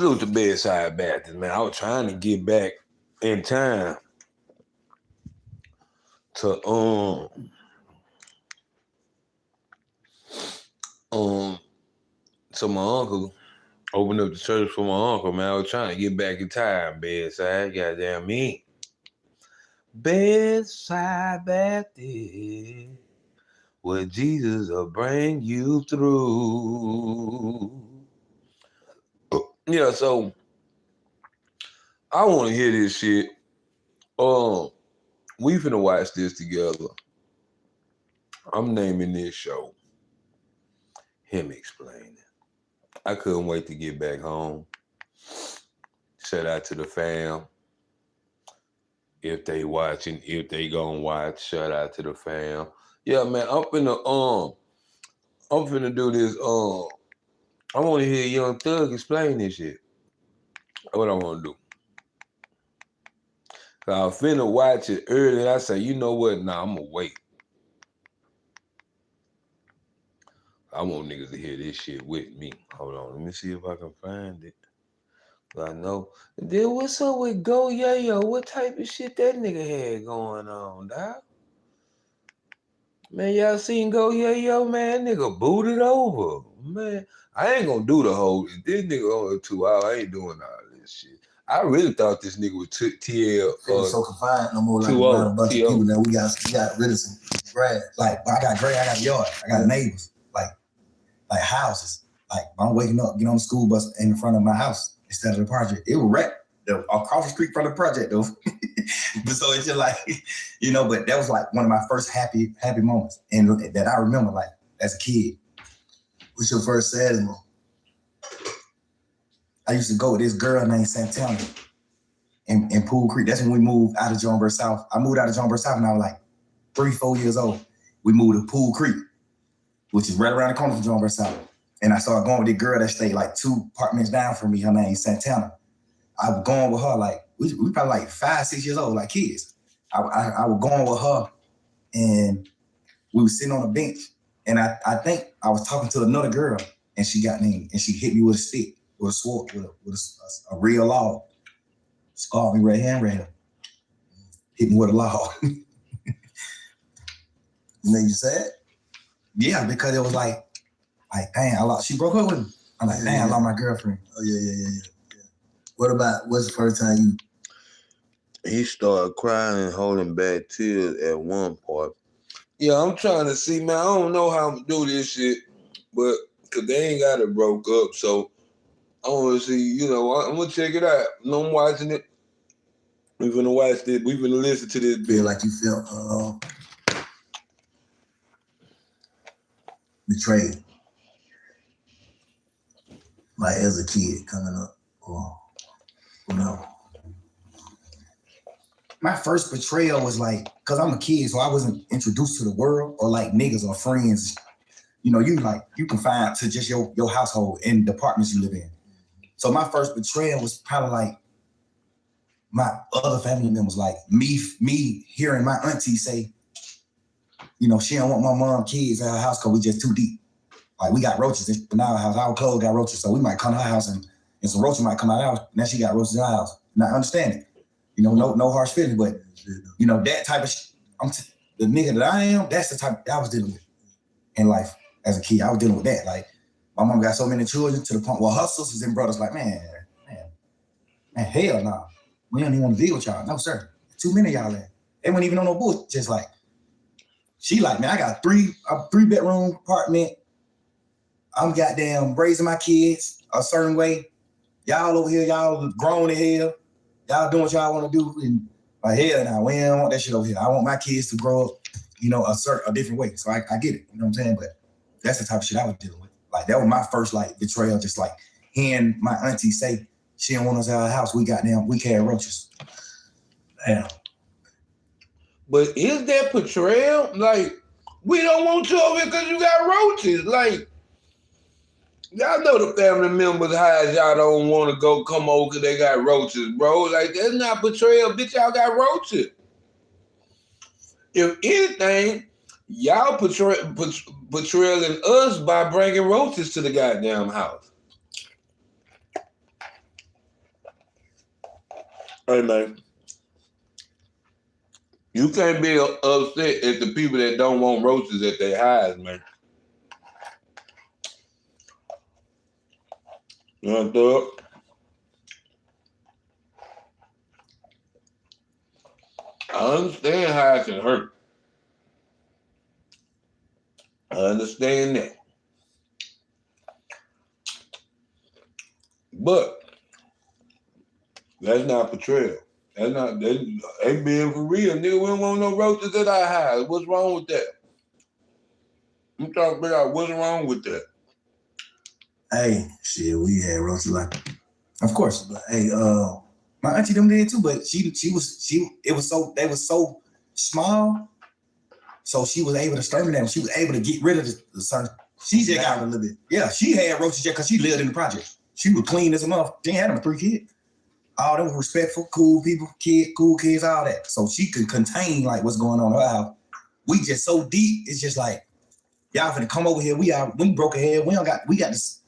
Salute the Bedside Baptist, man. I was trying to get back in time to um so my uncle opened up the church for my uncle, man. I was trying to get back in time, Bedside. Goddamn me. Bedside Baptist, where Jesus will bring you through. Yeah, so I want to hear this shit. We finna watch this together. I'm naming this show Him Explaining. I couldn't wait to get back home. Shout out to the fam. If they watching, if they gonna watch, shout out to the fam. Yeah, man, I'm finna do this. I want to hear Young Thug explain this shit. That's what I want to do. Cause I was finna watch it early. And I say, you know what? Nah, I'm gonna wait. I want niggas to hear this shit with me. Hold on, let me see if I can find it. I know. Then what's up with Go Yayo? What type of shit that nigga had going on, dog? Man, y'all seen Go Yayo, man? Nigga booted over. Man, I ain't gonna do the whole. This nigga only 2 hours. I ain't doing all this shit. I really thought this nigga was TL. So confined no more, like around a bunch of people. Now we got rid of some grass. Like I got a yard. I got neighbors. Like houses. Like I'm waking up, get on the school bus in front of my house instead of the project. It was wrecked across the street from the project though. But so it's just like, but that was like one of my first happy moments, and that I remember like as a kid. What's your first sad moment? I used to go with this girl named Santana in Pool Creek. That's when we moved out of Jonesboro South. I moved out of Jonesboro South when I was like 3-4 years old. We moved to Pool Creek, which is right around the corner from Jonesboro South. And I started going with this girl that stayed like 2 apartments down from me. Her name Santana. I was going with her like, we probably like 5-6 years old, like kids. I was going with her, and we were sitting on a bench. And I think I was talking to another girl, and she got me, and she hit me with a stick, with a sword, with a real log. Scarred me right here and right here. Hit me with a log. Made you sad? Yeah, because it was like, dang, she broke up with me. I'm like, dang, I lost my girlfriend. Oh, yeah. What's the first time you? He started crying and holding back tears at one part. Yeah, I'm trying to see, man. I don't know how I'm gonna do this shit, but cause they ain't got it broke up, so I want to see. I'm gonna check it out. I'm watching it. We finna watch this. We finna listen to this. Feel like you feel betrayed, like as a kid coming up, or no. My first betrayal was like, cause I'm a kid, so I wasn't introduced to the world or like niggas or friends. You confined to just your household and the apartments you live in. So my first betrayal was probably like my other family members, like me hearing my auntie say, she don't want my mom kids at her house because we just too deep. Like we got roaches in our house. Our clothes got roaches, so we might come to her house and some roaches might come out of our house. Now she got roaches in our house. And I understand it. No harsh feelings, but that type of the nigga that I am, that's the type that I was dealing with in life as a kid. I was dealing with that. Like my mom got so many children to the point where her sisters and brothers like, man, hell no. We don't even want to deal with y'all. No, sir. Too many of y'all there. They weren't even on no bullshit. Just like, she like, man, I got a 3-bedroom apartment. I'm goddamn raising my kids a certain way. Y'all over here, y'all grown in hell. Y'all doing what y'all want to do. And like, hell nah, we don't want that shit over here. I want my kids to grow up, a different way. So I get it. You know what I'm saying? But that's the type of shit I was dealing with. Like, that was my first, like, betrayal. Just like hearing my auntie say, she didn't want us at our house. We carry roaches. Damn. But is that portrayal? Like, we don't want you over here because you got roaches. Like, y'all know the family members' house y'all don't want to come over because they got roaches, bro. Like, that's not betrayal. Bitch, y'all got roaches. If anything, y'all betraying us by bringing roaches to the goddamn house. Hey man, you can't be upset at the people that don't want roaches at their highs, man. You know what? I understand how it can hurt. I understand that. But that's not portrayal. That's not, they being for real. Nigga, we don't want no roaches at our house. What's wrong with that? I'm trying to figure out what's wrong with that. Hey, shit, we had roaches like, of course. But hey, my auntie them did too, but they was so small, so she was able to exterminate them. She was able to get rid of the certain. She just got a little bit. Yeah, she had roaches just because she lived in the project. She was clean as a mother. She had them 3 kids. All them respectful, cool people, cool kids, all that. So she could contain like what's going on in her house. We just so deep, it's just like, y'all finna come over here. We broke ahead. We got this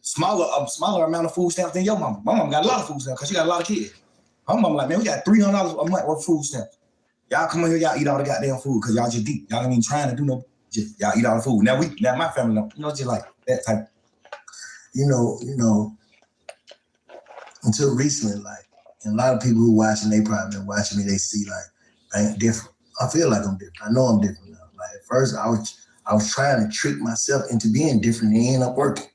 smaller amount of food stamps than your mama. My mama got a lot of food stamps because she got a lot of kids. Her mama like, man, we got $300 a month worth of food stamps. Y'all come over here, y'all eat all the goddamn food because y'all just deep. Y'all ain't even trying to do no, just y'all eat all the food. Now my family, just like that type. You know, until recently, like, and a lot of people who watching, they probably been watching me, they see like, I ain't different. I feel like I'm different. I know I'm different now. Like at first I was trying to trick myself into being different and it ended up working.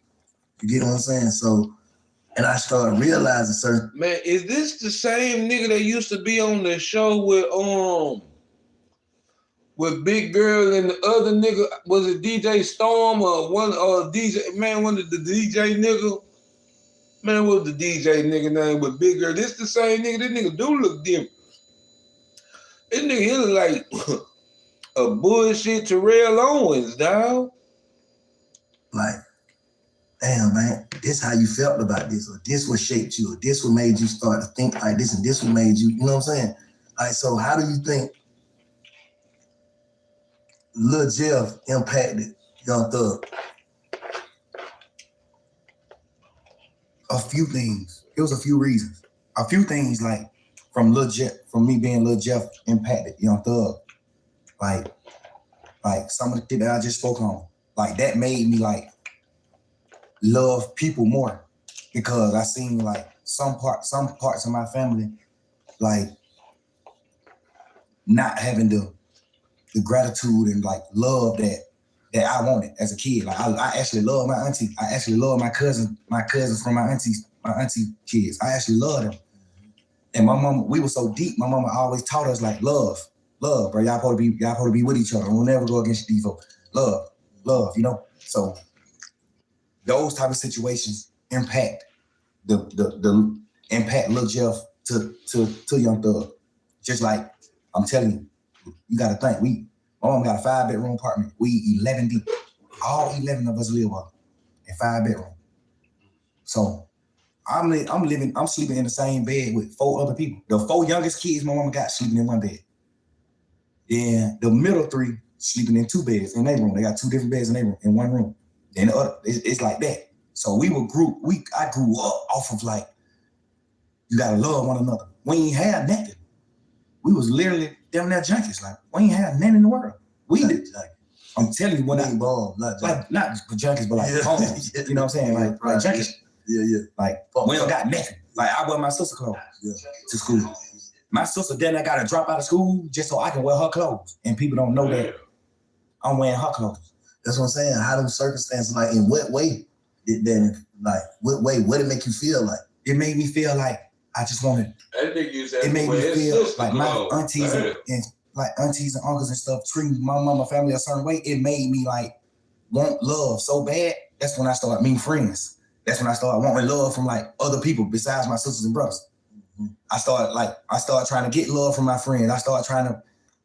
You get what I'm saying? So, and I started realizing certain. Man, is this the same nigga that used to be on the show with Big Girl and the other nigga? Was it DJ Storm or one of the DJ nigga? Man, what was the DJ nigga name with Big Girl? This the same nigga. This nigga do look different. This nigga he look like a bullshit Terrell Owens, dog. Like, damn, man, this how you felt about this, or this what shaped you, or this what made you start to think like this, and this what made you, you know what I'm saying? Like, so how do you think Lil Jeff impacted Young Thug? A few things. It was a few reasons. A few things like from me being Lil Jeff impacted Young Thug. Like some of the shit that I just spoke on. Like that made me like love people more because I seen like some parts of my family like not having the gratitude and like love that I wanted as a kid. Like I actually love my auntie. I actually love my cousins from my auntie kids. I actually love them. And my mama, we were so deep. My mama always taught us like love, bro. Y'all supposed to be with each other. We'll never go against the default. Love, you know. So those type of situations impact the impact Lil Jeff to Young Thug. Just like I'm telling you, you got to think. My mom got a 5-bedroom apartment. We 11 deep. All 11 of us live up in 5 bedrooms. So I'm sleeping in the same bed with 4 other people. The 4 youngest kids my mama got sleeping in one bed. Then the middle 3 sleeping in 2 beds in their room. They got 2 different beds in their room, in one room. Then the other, it's like that. So I grew up off of like, you gotta love one another. We ain't had nothing. We was literally damn near junkies. Like we ain't had nothing in the world. We did. Like, I'm telling you, when I bomb, not junkies, but like homies. You know what I'm saying? Like junkies. Yeah. Like we don't got nothing. Like I wear my sister's clothes to school. My sister then I gotta drop out of school just so I can wear her clothes, and people don't know that I'm wearing her clothes. That's what I'm saying. How them circumstances, like in what way did then, like what did it make you feel like? It made me feel like I just wanted. It made me feel like my aunties and like aunties and uncles and stuff treating my mama family a certain way. It made me like want love so bad. That's when I started meeting friends. That's when I started wanting love from like other people besides my sisters and brothers. Mm-hmm. I started trying to get love from my friends. I started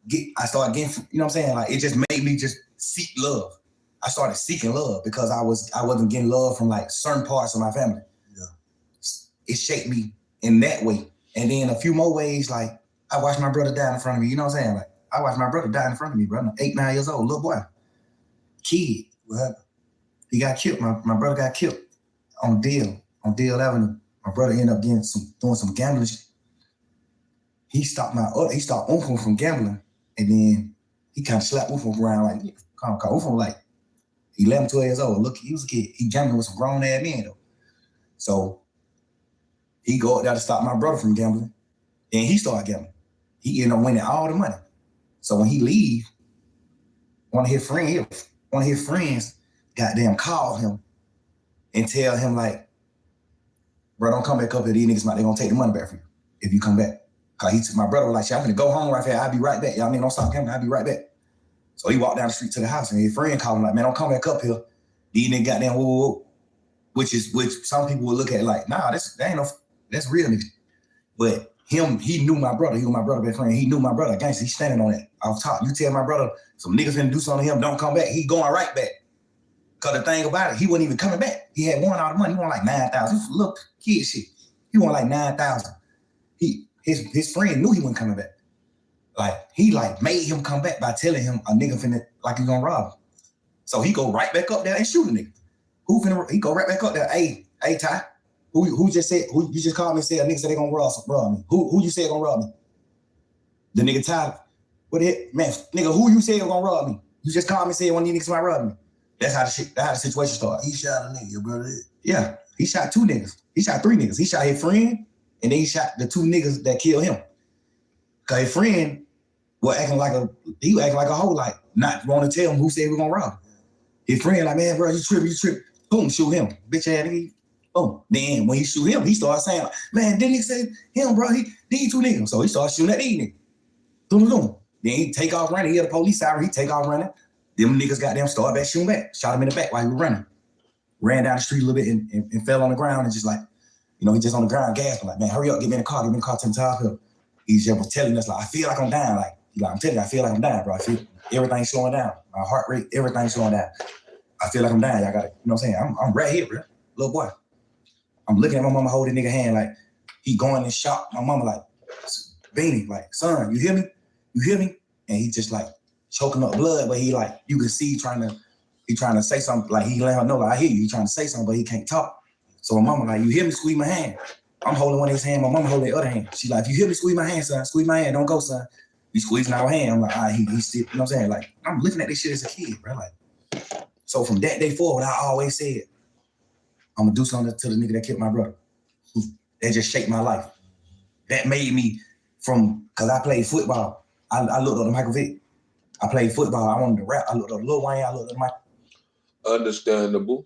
getting, you know what I'm saying? Like it just made me just seek love. I started seeking love because I wasn't getting love from like certain parts of my family. Yeah. It shaped me in that way. And then a few more ways, like I watched my brother die in front of me. You know what I'm saying? Like I watched my brother die in front of me, bro. I'm 8, 9 years old, little boy. Kid. What happened? He got killed. My brother got killed on Deal Avenue. My brother ended up doing some gambling shit. he stopped Uncle from gambling, and then he kind of slapped Uncle around like, Uncle like 11, 12 years old. Look, he was a kid. He gambling with some grown ass men though. So he go up there to stop my brother from gambling, and he started gambling. He ended up winning all the money. So when he leave, one of his friends goddamn call him and tell him like, bro, don't come back up here. These niggas they gonna take the money back from you if you come back. Cause he took my brother was like, shit, I'm gonna go home right here. I'll be right back. Y'all niggas don't stop gambling. I'll be right back. So he walked down the street to the house, and his friend called him like, man, don't come back up here. These niggas goddamn whoa. Which some people would look at like, nah, that's real nigga. But he knew my brother. He was my brother best friend. He knew my brother. Gangsta, he's standing on that off top. You tell my brother some niggas finna do something to him, don't come back. He going right back. Cause the thing about it, he wasn't even coming back. He had won all the money. He won like 9,000. Look, kid shit. He won like 9,000. His friend knew he wasn't coming back. Like he like made him come back by telling him a nigga finna like he gonna rob him. So he go right back up there and shoot a nigga. He go right back up there. Hey Ty, who you just called me and said a nigga said they gonna rob me. Who you said gonna rob me? The nigga Ty. What the heck? Man, nigga, who you said gonna rob me? You just called me and said one of these niggas might rob me. That's how the situation started. He shot a nigga, your brother did? Yeah, he shot 2 niggas. He shot 3 niggas. He shot his friend, and then he shot the 2 niggas that killed him. Cause his friend was acting like a hoe, like not want to tell him who said we're gonna rob him. His friend like, man, bro, you trip. Boom, shoot him. Bitch ass nigga. Boom. Then when he shoot him, he started saying, like, man, didn't he say him, bro? These 2 niggas. So he started shooting at these niggas. Boom. Then he take off running. He had a police siren. He take off running. Them niggas got them started back shooting back. Shot him in the back while he was running. Ran down the street a little bit and fell on the ground and just like, he just on the ground gasping like, man, hurry up, get me in the car, take me to the hospital. He just was telling us like, I feel like I'm dying. Like, I'm telling you, I feel like I'm dying, bro. I feel everything's slowing down. My heart rate, everything's slowing down. I feel like I'm dying. Y'all got it. You know what I'm saying? I'm right here, bro. Little boy. I'm looking at my mama holding nigga hand like he going in shock. My mama like, Beanie, like, son, you hear me? You hear me? And he just like choking up blood, but he like, you can see he trying to say something, like he let her know, like, I hear you. He trying to say something, but he can't talk. So my mama like, you hear me? Squeeze my hand. I'm holding one of his hand. My mama holding the other hand. She like, if you hear me, squeeze my hand, son. Squeeze my hand. Don't go, son. He squeezing our hand. I'm like, all right, he's still, you know what I'm saying? Like, I'm looking at this shit as a kid, bro. Like, so from that day forward, I always said, I'm gonna do something to the nigga that killed my brother. That just shaped my life. That made me cause I played football. I looked up to Michael Vick. I played football. I wanted to rap. I looked up to Lil Wayne. I looked up to Michael. Understandable.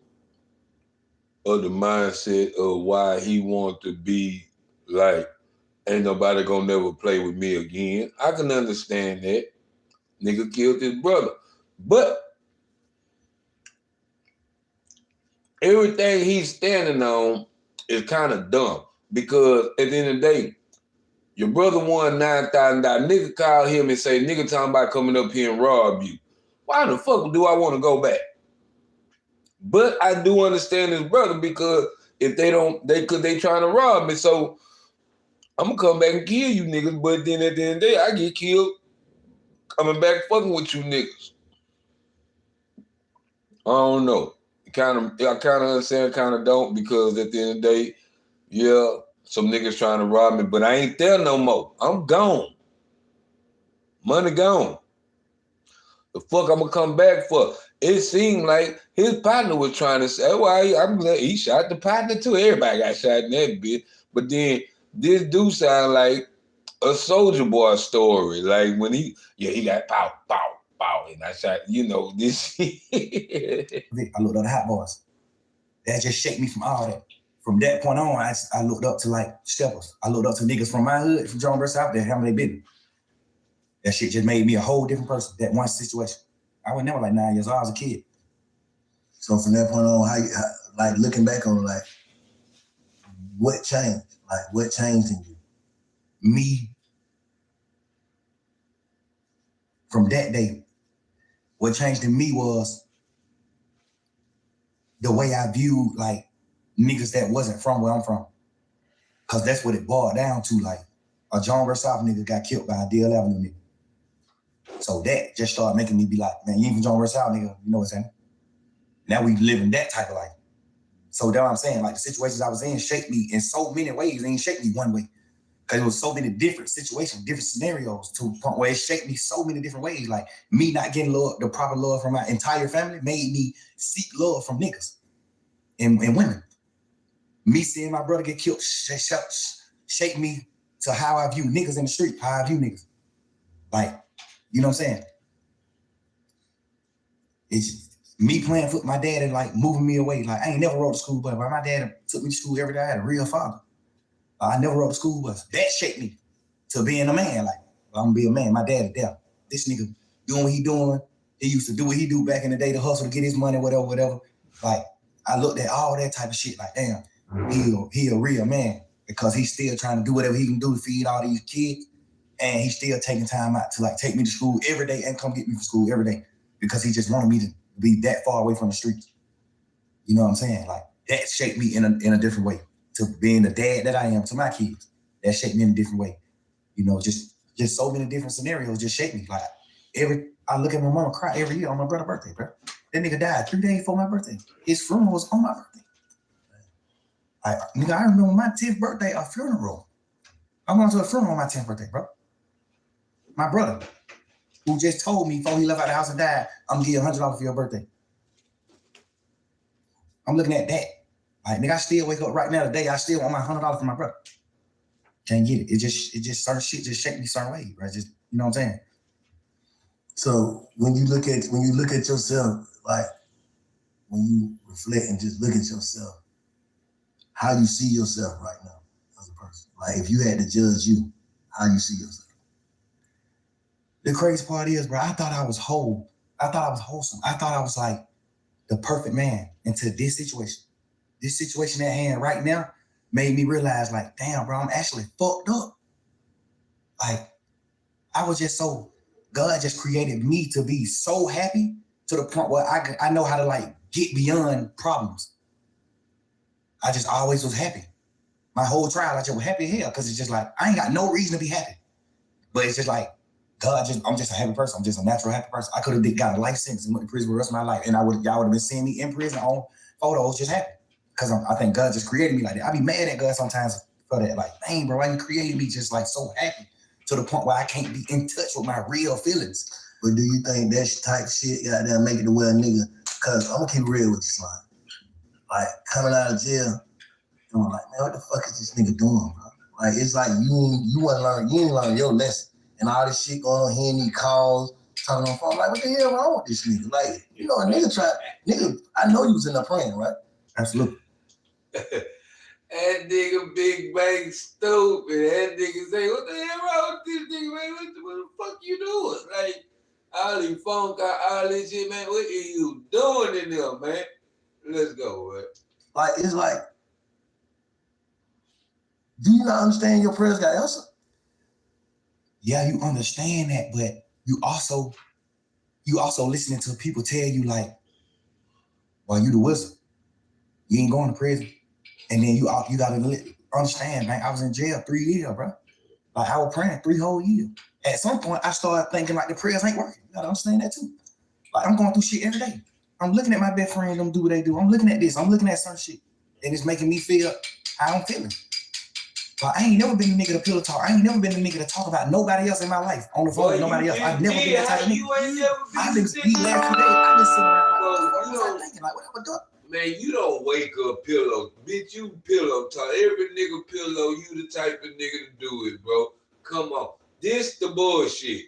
Of the mindset of why he want to be like, ain't nobody gonna never play with me again. I can understand that. Nigga killed his brother. But everything he's standing on is kind of dumb. Because at the end of the day, your brother won $9,000. Nigga call him and say, nigga talking about coming up here and rob you. Why the fuck do I want to go back? But I do understand his brother because if they trying to rob me. So I'm gonna come back and kill you niggas. But then at the end of the day, I get killed coming back fucking with you niggas. I don't know. I kind of understand, kind of don't, because at the end of the day, yeah, some niggas trying to rob me, but I ain't there no more. I'm gone. Money gone. The fuck I'm gonna come back for? It seemed like his partner was trying to say, well, he shot the partner too. Everybody got shot in that bitch. But then this do sound like a Soulja Boy story. Like when he got pow, and I shot, this. I looked up to Hot Boys. That just shaped me from all that. From that point on, I looked up to like steppers. I looked up to niggas from my hood, from John Burst out there, how they been. That shit just made me a whole different person. That one situation. I was never like 9 years old. I was a kid. So from that point on, how like looking back on like what changed? Like what changed in you? Me. From that day, what changed in me was the way I viewed like niggas that wasn't from where I'm from. Cause that's what it boiled down to. Like a John Versailles nigga got killed by a DL Avenue nigga. So that just started making me be like, man, you ain't from John Versailles nigga, you know what I'm saying? Now we living that type of life. So that's what I'm saying. Like the situations I was in shaped me in so many ways. It ain't shaped me one way. Because it was so many different situations, different scenarios to the point where it shaped me so many different ways. Like me not getting love, the proper love from my entire family made me seek love from niggas and women. Me seeing my brother get killed shaped me to how I view niggas in the street, how I view niggas. Like, you know what I'm saying? It's me playing foot, my dad and like moving me away. Like I ain't never rode the school bus, but my dad took me to school every day. I had a real father. I never rode the school bus. That shaped me to being a man. Like, I'm gonna be a man. My dad is deaf. This nigga doing what he doing. He used to do what he do back in the day to hustle to get his money, whatever. Like, I looked at all that type of shit like, damn, he a real man because he's still trying to do whatever he can do to feed all these kids. And he's still taking time out to like take me to school every day and come get me from school every day because he just wanted me to be that far away from the streets. You know what I'm saying? Like, that shaped me in a different way. To being the dad that I am to my kids, that shaped me in a different way. You know, just so many different scenarios just shaped me. Like I look at my mama cry every year on my brother's birthday, bro. That nigga died 3 days before my birthday. His funeral was on my birthday. I remember my 10th birthday, a funeral. I went to a funeral on my 10th birthday, bro. My brother, who just told me before he left out the house and died, I'm gonna give you $100 for your birthday. I'm looking at that. Like, nigga, I still wake up right now today. I still want my $100 for my brother. Can't get it. It just certain shit just shake me certain way, right? Just, you know what I'm saying? So when you look at yourself, like when you reflect and just look at yourself, how you see yourself right now as a person? Like if you had to judge you, how you see yourself? The crazy part is, bro, I thought I was whole. I thought I was wholesome. I thought I was like the perfect man until this situation. This situation at hand right now made me realize, like, damn, bro, I'm actually fucked up. Like, I was just so, God just created me to be so happy to the point where I know how to, like, get beyond problems. I just always was happy. My whole trial, I just was happy as hell because it's just like, I ain't got no reason to be happy. But it's just like, I'm just a happy person. I'm just a natural happy person. I could have got a life sentence and went to prison for the rest of my life. And y'all would have been seeing me in prison on photos just happy. Because I think God just created me like that. I be mad at God sometimes for that. Like, dang, bro, why you created me just like so happy to the point where I can't be in touch with my real feelings. But do you think that type shit got there make it to where a nigga, because I'm going to keep it real with you, Slime. Like, coming out of jail, I'm like, man, what the fuck is this nigga doing, bro? Like, it's like you ain't learn your lesson. And all this shit going on, hearing these calls, talking on the phone. Like, what the hell wrong with this nigga? Like, you know, a nigga, I know you was in there praying, right? Absolutely. That nigga Big Bang stupid. That nigga say, what the hell wrong with this nigga, man? What the fuck you doing? Like, all these phone calls, all this shit, man. What are you doing in there, man? Let's go, man. Like, it's like, do you not understand your prayers got answered? Yeah, you understand that, but you also listening to people tell you like, well, you the wizard. You ain't going to prison. And then you gotta understand, man, I was in jail 3 years, bro. Like I was praying 3 whole years. At some point, I started thinking like the prayers ain't working. You gotta understand that too. Like I'm going through shit every day. I'm looking at my best friend, them do what they do. I'm looking at this, I'm looking at certain shit. And it's making me feel how I'm feeling. But I ain't never been the nigga to pillow talk. I ain't never been the nigga to talk about nobody else in my life. On the phone with nobody else. I've never been that type of nigga. I've been last 2 days. I've been sitting around like, what was I thinking? Like, what am I doing? Man, you don't wake up pillow. Bitch, you pillow talk. Every nigga pillow, you the type of nigga to do it, bro. Come on. This the bullshit.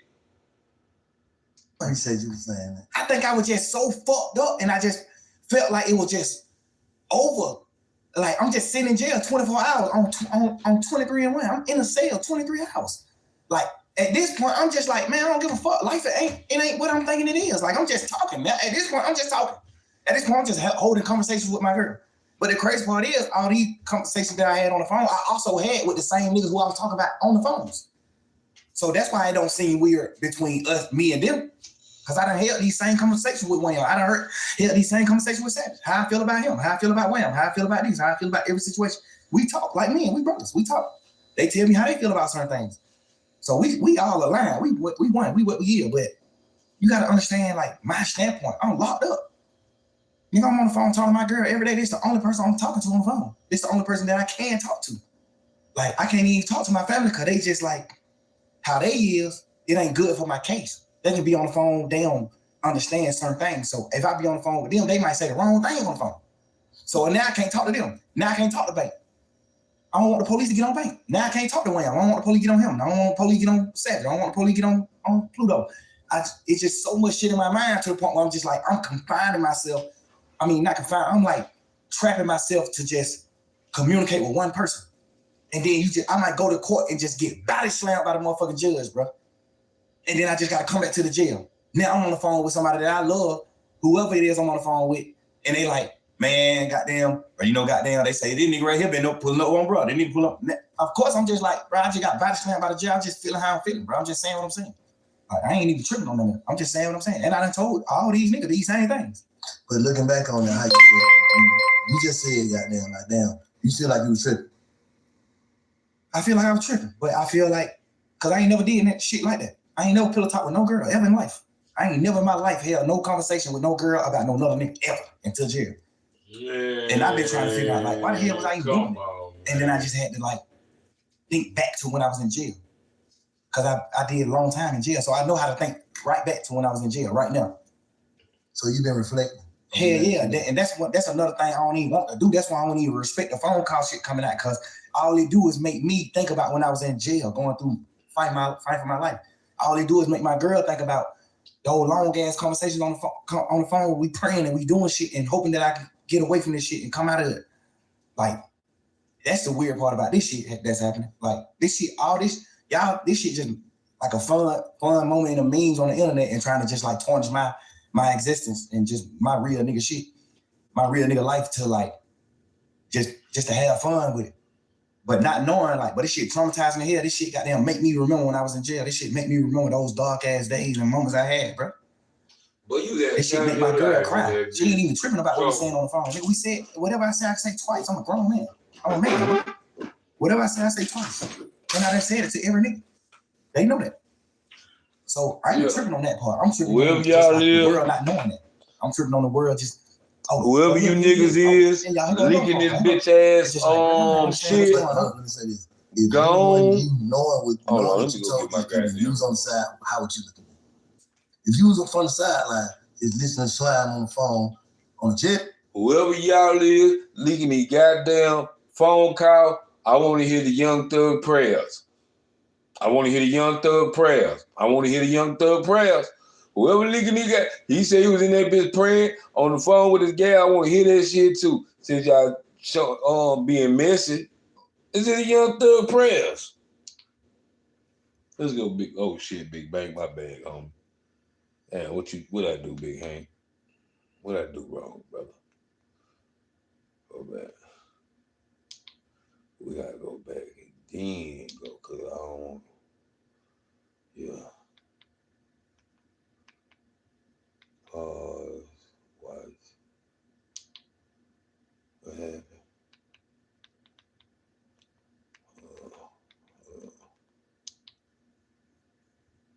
You said you were saying that. I think I was just so fucked up and I just felt like it was just over. Like I'm just sitting in jail 24 hours on 23 and 1. I'm in a cell 23 hours. Like at this point, I'm just like, man, I don't give a fuck. Life it ain't what I'm thinking it is. Like I'm just talking. Now, at this point, I'm just talking. At this point, I'm just holding conversations with my girl. But the crazy part is, all these conversations that I had on the phone, I also had with the same niggas who I was talking about on the phones. So that's why it don't seem weird between us, me and them. Because I done held these same conversations with Wham. I done held these same conversations with Savage. How I feel about him, how I feel about Wham, how I feel about these, how I feel about every situation. We talk like men, we brothers, we talk. They tell me how they feel about certain things. So we all align. We what we hear, but you gotta understand like my standpoint. I'm locked up. Nigga, I'm on the phone talking to my girl every day. This is the only person I'm talking to on the phone. This is the only person that I can talk to. Like, I can't even talk to my family because they just like, how they is, it ain't good for my case. They can be on the phone, they don't understand certain things. So if I be on the phone with them, they might say the wrong thing on the phone. So now I can't talk to them. Now I can't talk to Bank. I don't want the police to get on Bank. Now I can't talk to Wham. I don't want the police to get on him. I don't want the police to get on Savage. I don't want the police to get on Pluto. It's just so much shit in my mind to the point where I'm just like, I'm confining myself. I mean, not confined. I'm like trapping myself to just communicate with one person. And then I might go to court and just get body slammed by the motherfucking judge, bro. And then I just got to come back to the jail. Now I'm on the phone with somebody that I love, whoever it is I'm on the phone with, and they like, man, goddamn, or goddamn, they say, this nigga right here been pulling up on bro. They need to pull up. Of course, I'm just like, bro, I just got body slammed by the jail. I'm just feeling how I'm feeling, bro. I'm just saying what I'm saying. Like, I ain't even tripping on them. I'm just saying what I'm saying. And I done told all these niggas these same things. But looking back on that, how you feel? You just said, goddamn, like, damn, you feel like you was tripping. I feel like I was tripping, but I feel like, because I ain't never did that shit like that. I ain't never pillow talk with no girl ever in life. I ain't never in my life held no conversation with no girl about no another nigga ever until jail. Yeah. And I've been trying to figure out, like, why the hell was I even doing it? And then I just had to, like, think back to when I was in jail. Because I did a long time in jail, so I know how to think right back to when I was in jail right now. So you've been reflecting? Hell yeah, and that's another thing I don't even want to do. That's why I don't even respect the phone call shit coming out, because all they do is make me think about when I was in jail, going through fight for my life. All they do is make my girl think about the old long ass conversations on the phone where we praying and we doing shit and hoping that I can get away from this shit and come out of it. Like, that's the weird part about this shit that's happening. Like, this shit, all this, y'all, this shit just like a fun moment in the memes on the internet and trying to just like tarnish my existence and just my real nigga shit, my real nigga life to like, just to have fun with it. But not knowing, like, but this shit traumatized me here. This shit goddamn make me remember when I was in jail. This shit make me remember those dark ass days and moments I had, bro. But this shit make my girl cry. She ain't even tripping about what I'm saying on the phone. Nigga, we said, whatever I say twice. I'm a grown man. I'm a man. Whatever I say twice. And I done said it to every nigga. They know that. So I ain't tripping on that part. I'm tripping on the world not knowing that. I'm tripping on the world just, whoever you niggas is, leaking this bitch ass shit. Let me say this. If gone. You knowing what you told me, if you was on the side, how would you look at it? If you was on the sideline, is listening to Slime on the phone on the jet. Whoever y'all is, leaking me goddamn phone call, I want to hear the Young Thug prayers. I want to hear the Young Thug prayers. I want to hear the Young Thug prayers. Whoever leaking me got, he said he was in that bitch praying on the phone with his gal. I want to hear that shit too. Since y'all being messy, is it the Young Thug prayers? Let's go, big. Oh shit, Big Bang, my bag, homie. Damn, what I do, Big Hank? What I do wrong, brother? Go back. We gotta go back and then go, cause I don't want. Yeah. What happened?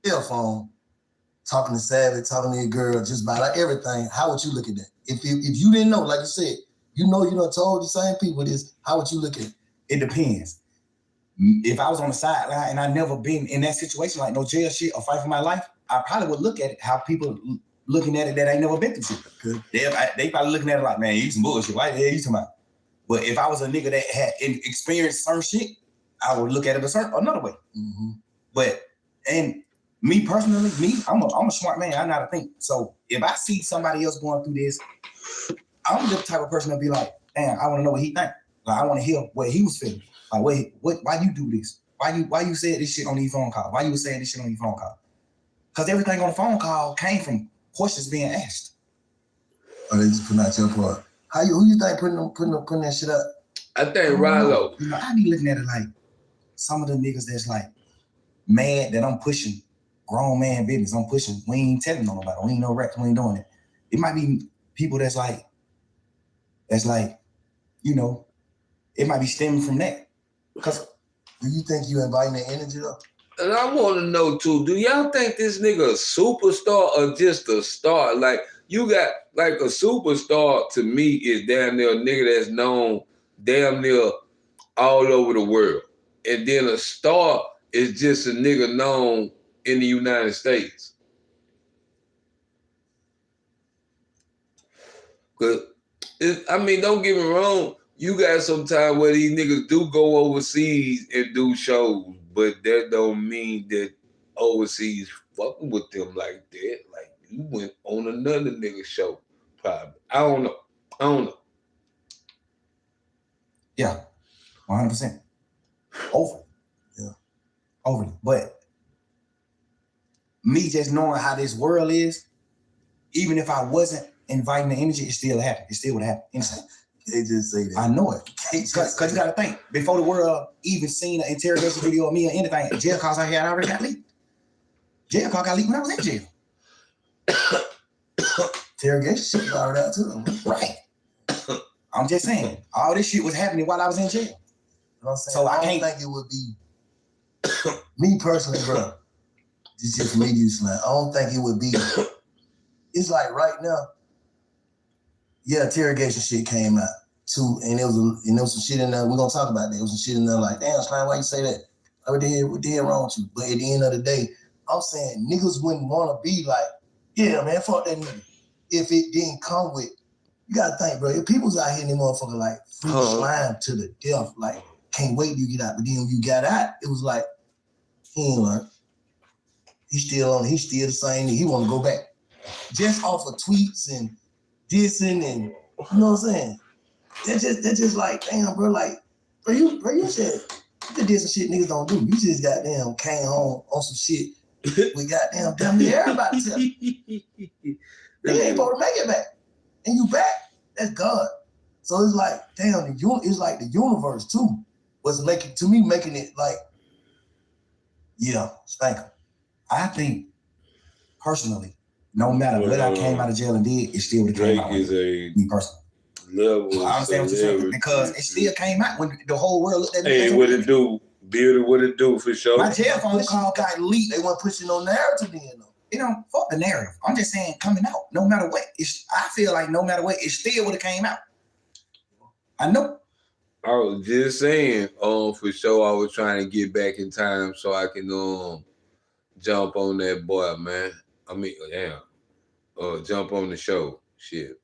Cell phone, talking to Savage, talking to your girl, just about everything. How would you look at that? If you didn't know, like you said, you done told the same people this, how would you look at it? It depends. If I was on the sideline and I never been in that situation, like no jail shit or fight for my life, I probably would look at it how people looking at it that ain't never been through shit. They probably looking at it like, man, you some bullshit. Why the hell you talking about? But if I was a nigga that had experienced certain shit, I would look at it another way. Mm-hmm. But, and me personally, I'm a smart man. I know how to think. So if I see somebody else going through this, I'm the type of person to be like, damn, I want to know what he think. Like, I want to hear what he was feeling. Like, wait, why you do this? Why you said this shit on your phone call? Why you was saying this shit on your phone call? Because everything on the phone call came from questions being asked. Or they just putting out your part. Who you think putting that shit up? I think Rallo. I be looking at it like some of the niggas that's like mad that I'm pushing grown man business. I'm pushing, we ain't telling nobody. We ain't no rap, we ain't doing it. It might be people that's like, it might be stemming from that. Because do you think you inviting the energy though? And I want to know too, do y'all think this nigga a superstar or just a star? Like, you got, like, a superstar to me is damn near a nigga that's known damn near all over the world. and then a star is just a nigga known in the United States. Cause don't get me wrong. You got some time where these niggas do go overseas and do shows, but that don't mean that overseas fucking with them like that. Like you went on another nigga show, probably. I don't know. Yeah, 100%. Over. Yeah. Over. But me just knowing how this world is, even if I wasn't inviting the energy, it still happened. It still would happen. Instant. They just say that. I know it. Because you got to think, before the world even seen an interrogation video of me or anything, jail calls I had already got leaked. Jail call got leaked when I was in jail. Interrogation shit was already out too. Right. I'm just saying, all this shit was happening while I was in jail. You know what I'm saying? So I don't can't think it would be me personally, bro. It's just me, you slang. I don't think it would be. It's like right now. Yeah, interrogation shit came out too, and there was some shit in there. We're gonna talk about that. There was some shit in there like, damn, Slime, why you say that? What did wrong with you? But at the end of the day, I'm saying niggas wouldn't want to be like, yeah, man, fuck that nigga. If it didn't come with, you gotta think, bro. If people's out here, they motherfucker like free Slime to the death, like can't wait till you get out. But then when you got out, it was like he ain't learned. He's still the same. He want to go back just off of tweets and dissing and you know what I'm saying. That's just like damn, bro. Like, bro, you said you did some shit niggas don't do. You just goddamn came home on some shit. We goddamn damn near everybody tell you. They ain't supposed to make it back. And you back, that's God. So it's like, damn, it's like the universe too was making it like, yeah, spank 'em. I think, personally, no matter what I came out of jail and did, it still would have came out. Drake is a me personally. level. I understand what you're saying because it still came out when the whole world looked at me. Hey, what it do? Beauty, what it do for sure? My jail phone call got leaked. They weren't pushing no narrative then though. You know, fuck the narrative. I'm just saying, coming out, no matter what, I feel like no matter what, it still would have came out. I know. I was just saying, for sure, I was trying to get back in time so I can jump on that boy, man. I mean, damn, jump on the show. Shit,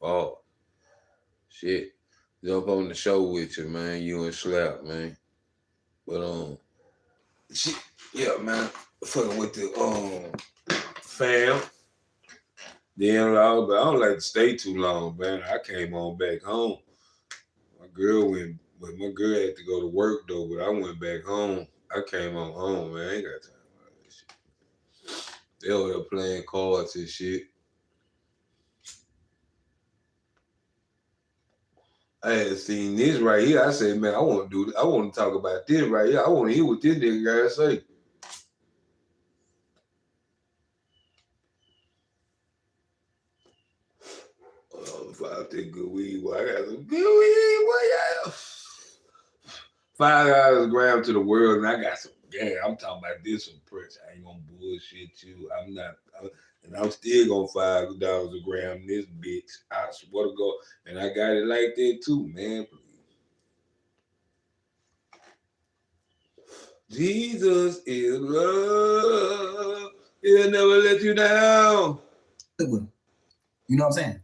jump on the show with you, man. You and Slap, man. But shit, yeah, man. Fucking with the fam. Then but I don't like to stay too long, man. I came on back home. My girl had to go to work though, but I went back home. I came on home, man. I ain't got time for that shit. They over there playing cards and shit. I had seen this right here. I said, man, I want to do this. I want to talk about this right here. I want to hear what this nigga gotta say. Five that good weed. Boy, I got some good weed. Boy, yeah. $5 a gram to the world, and I got some. Yeah, I'm talking about this some press. I ain't gonna bullshit you. I'm still gonna $5 a gram. This bitch, I swear to God, and I got it like that too, man. Jesus is love. He'll never let you down. You know what I'm saying?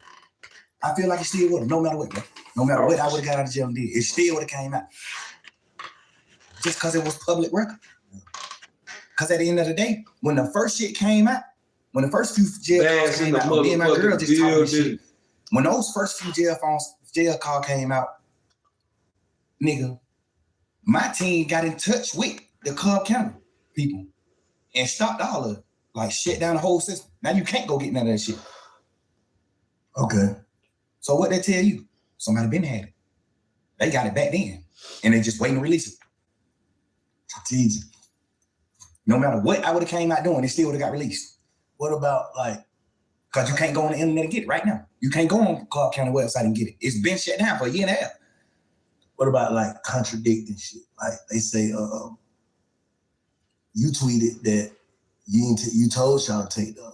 I feel like it still would have, no matter what, bro. No matter what I would have got out of jail and did, it still would have came out. Just because it was public record. Because at the end of the day, when the first shit came out, when the first few jail calls came out, me and my girl just talking shit. When those first few jail call came out, nigga, my team got in touch with the Cobb County people and stopped all of it. Like shut down the whole system. Now you can't go get none of that shit. Okay. So what they tell you? Somebody been had it. They got it back then. And they just waiting to release it. Strategic. No matter what I would have came out doing, it still would have got released. What about like, because you can't go on the internet and get it right now. You can't go on Cobb County website and get it. It's been shut down for a year and a half. what about like contradicting shit? Like they say, you tweeted that you told Sean to take the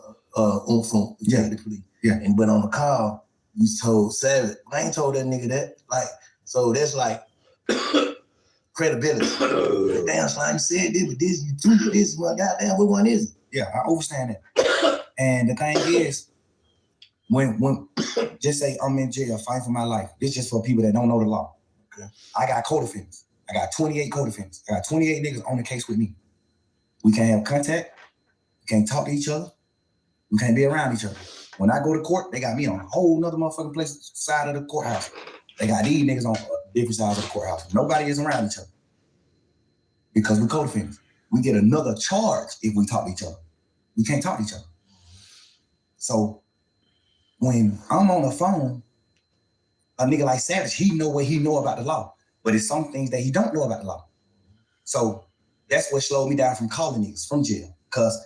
from the police. Yeah. And but on the call, you told Savage. I ain't told that nigga that. Like, so that's like credibility. Damn, Slime, you said this, but this, you tweeted this, well, goddamn, what one is it? Yeah, I understand that. And the thing is, when just say I'm in jail fighting for my life, this just for people that don't know the law. Okay. I got co-defendants. I got 28 co-defendants. I got 28 niggas on the case with me. We can't have contact. We can't talk to each other. We can't be around each other. When I go to court, they got me on a whole nother motherfucking place side of the courthouse. They got these niggas on different sides of the courthouse. Nobody is around each other because we're co-defendants. We get another charge if we talk to each other. We can't talk to each other. So when I'm on the phone, a nigga like Savage, he know what he know about the law, but it's some things that he don't know about the law. So that's what slowed me down from calling niggas from jail, because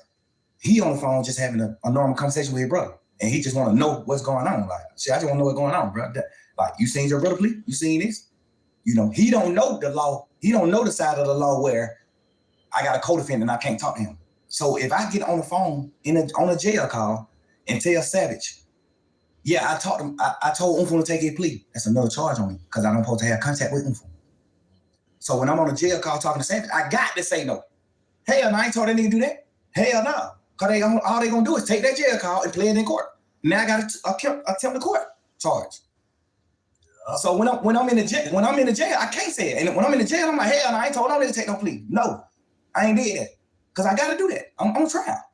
he on the phone just having a normal conversation with his brother, and he just want to know what's going on. Like, shit, I just want to know what's going on, bro. Like, you seen your brother plea? You seen this? You know, he don't know the law. He don't know the side of the law where I got a co-defendant and I can't talk to him. So if I get on the phone on a jail call and tell Savage, yeah, I told Umful to take his plea, that's another charge on me because I don't supposed to have contact with Umful. So when I'm on a jail call talking to Savage, I got to say no. Hell no, I ain't told that nigga to do that. Hell no. Because all they gonna do is take that jail call and play it in court. Now I got to attempt the court charge. So when I'm in the jail, I can't say it. And when I'm in the jail, I'm like, hell no, I ain't told no nigga to take no plea. No, I ain't did that. Because I got to do that. I'm on trial.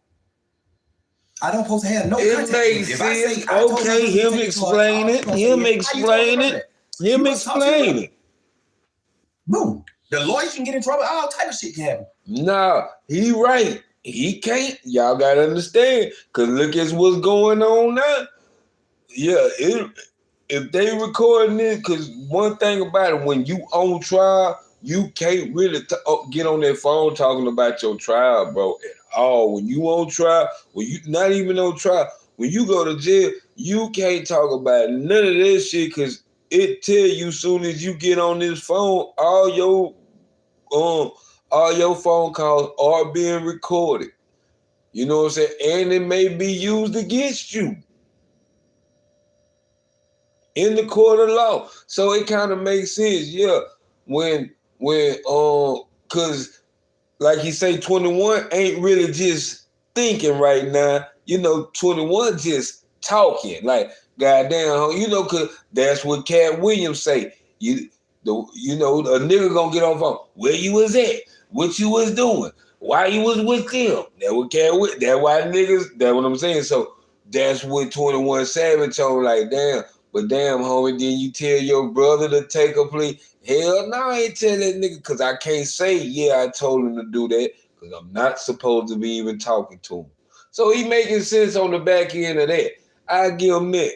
I don't supposed to have no It contact. makes If I say sense. I told Okay, him to him take the explain charge, it. I'm gonna Him say, explain "How you it. told Him You must talk to your explain brother." it. Boom. The lawyer can get in trouble. All type of shit can happen. Nah, he right. He can't. Y'all gotta understand. Cause look at what's going on now. Yeah, if they recording it, cause one thing about it, when you on trial, you can't really get on that phone talking about your trial, bro, at all. When you on trial, when you not even on trial, when you go to jail, you can't talk about none of this shit, cause it tell you soon as you get on this phone, all your phone calls are being recorded. You know what I'm saying? And it may be used against you in the court of law. So it kind of makes sense, yeah. Cause like he say, 21 ain't really just thinking right now. You know, 21 just talking. Like, goddamn, you know, cause that's what Cat Williams say. A nigga gonna get on phone. Where you was at? What you was doing? Why you was with them? That what Cat Williams. That why niggas. That's what I'm saying. So that's what 21 Savage told. Like, damn. But damn, homie, then you tell your brother to take a plea? Hell no, I ain't tell that nigga, because I can't say, yeah, I told him to do that, because I'm not supposed to be even talking to him. So he making sense on the back end of that. I give him that.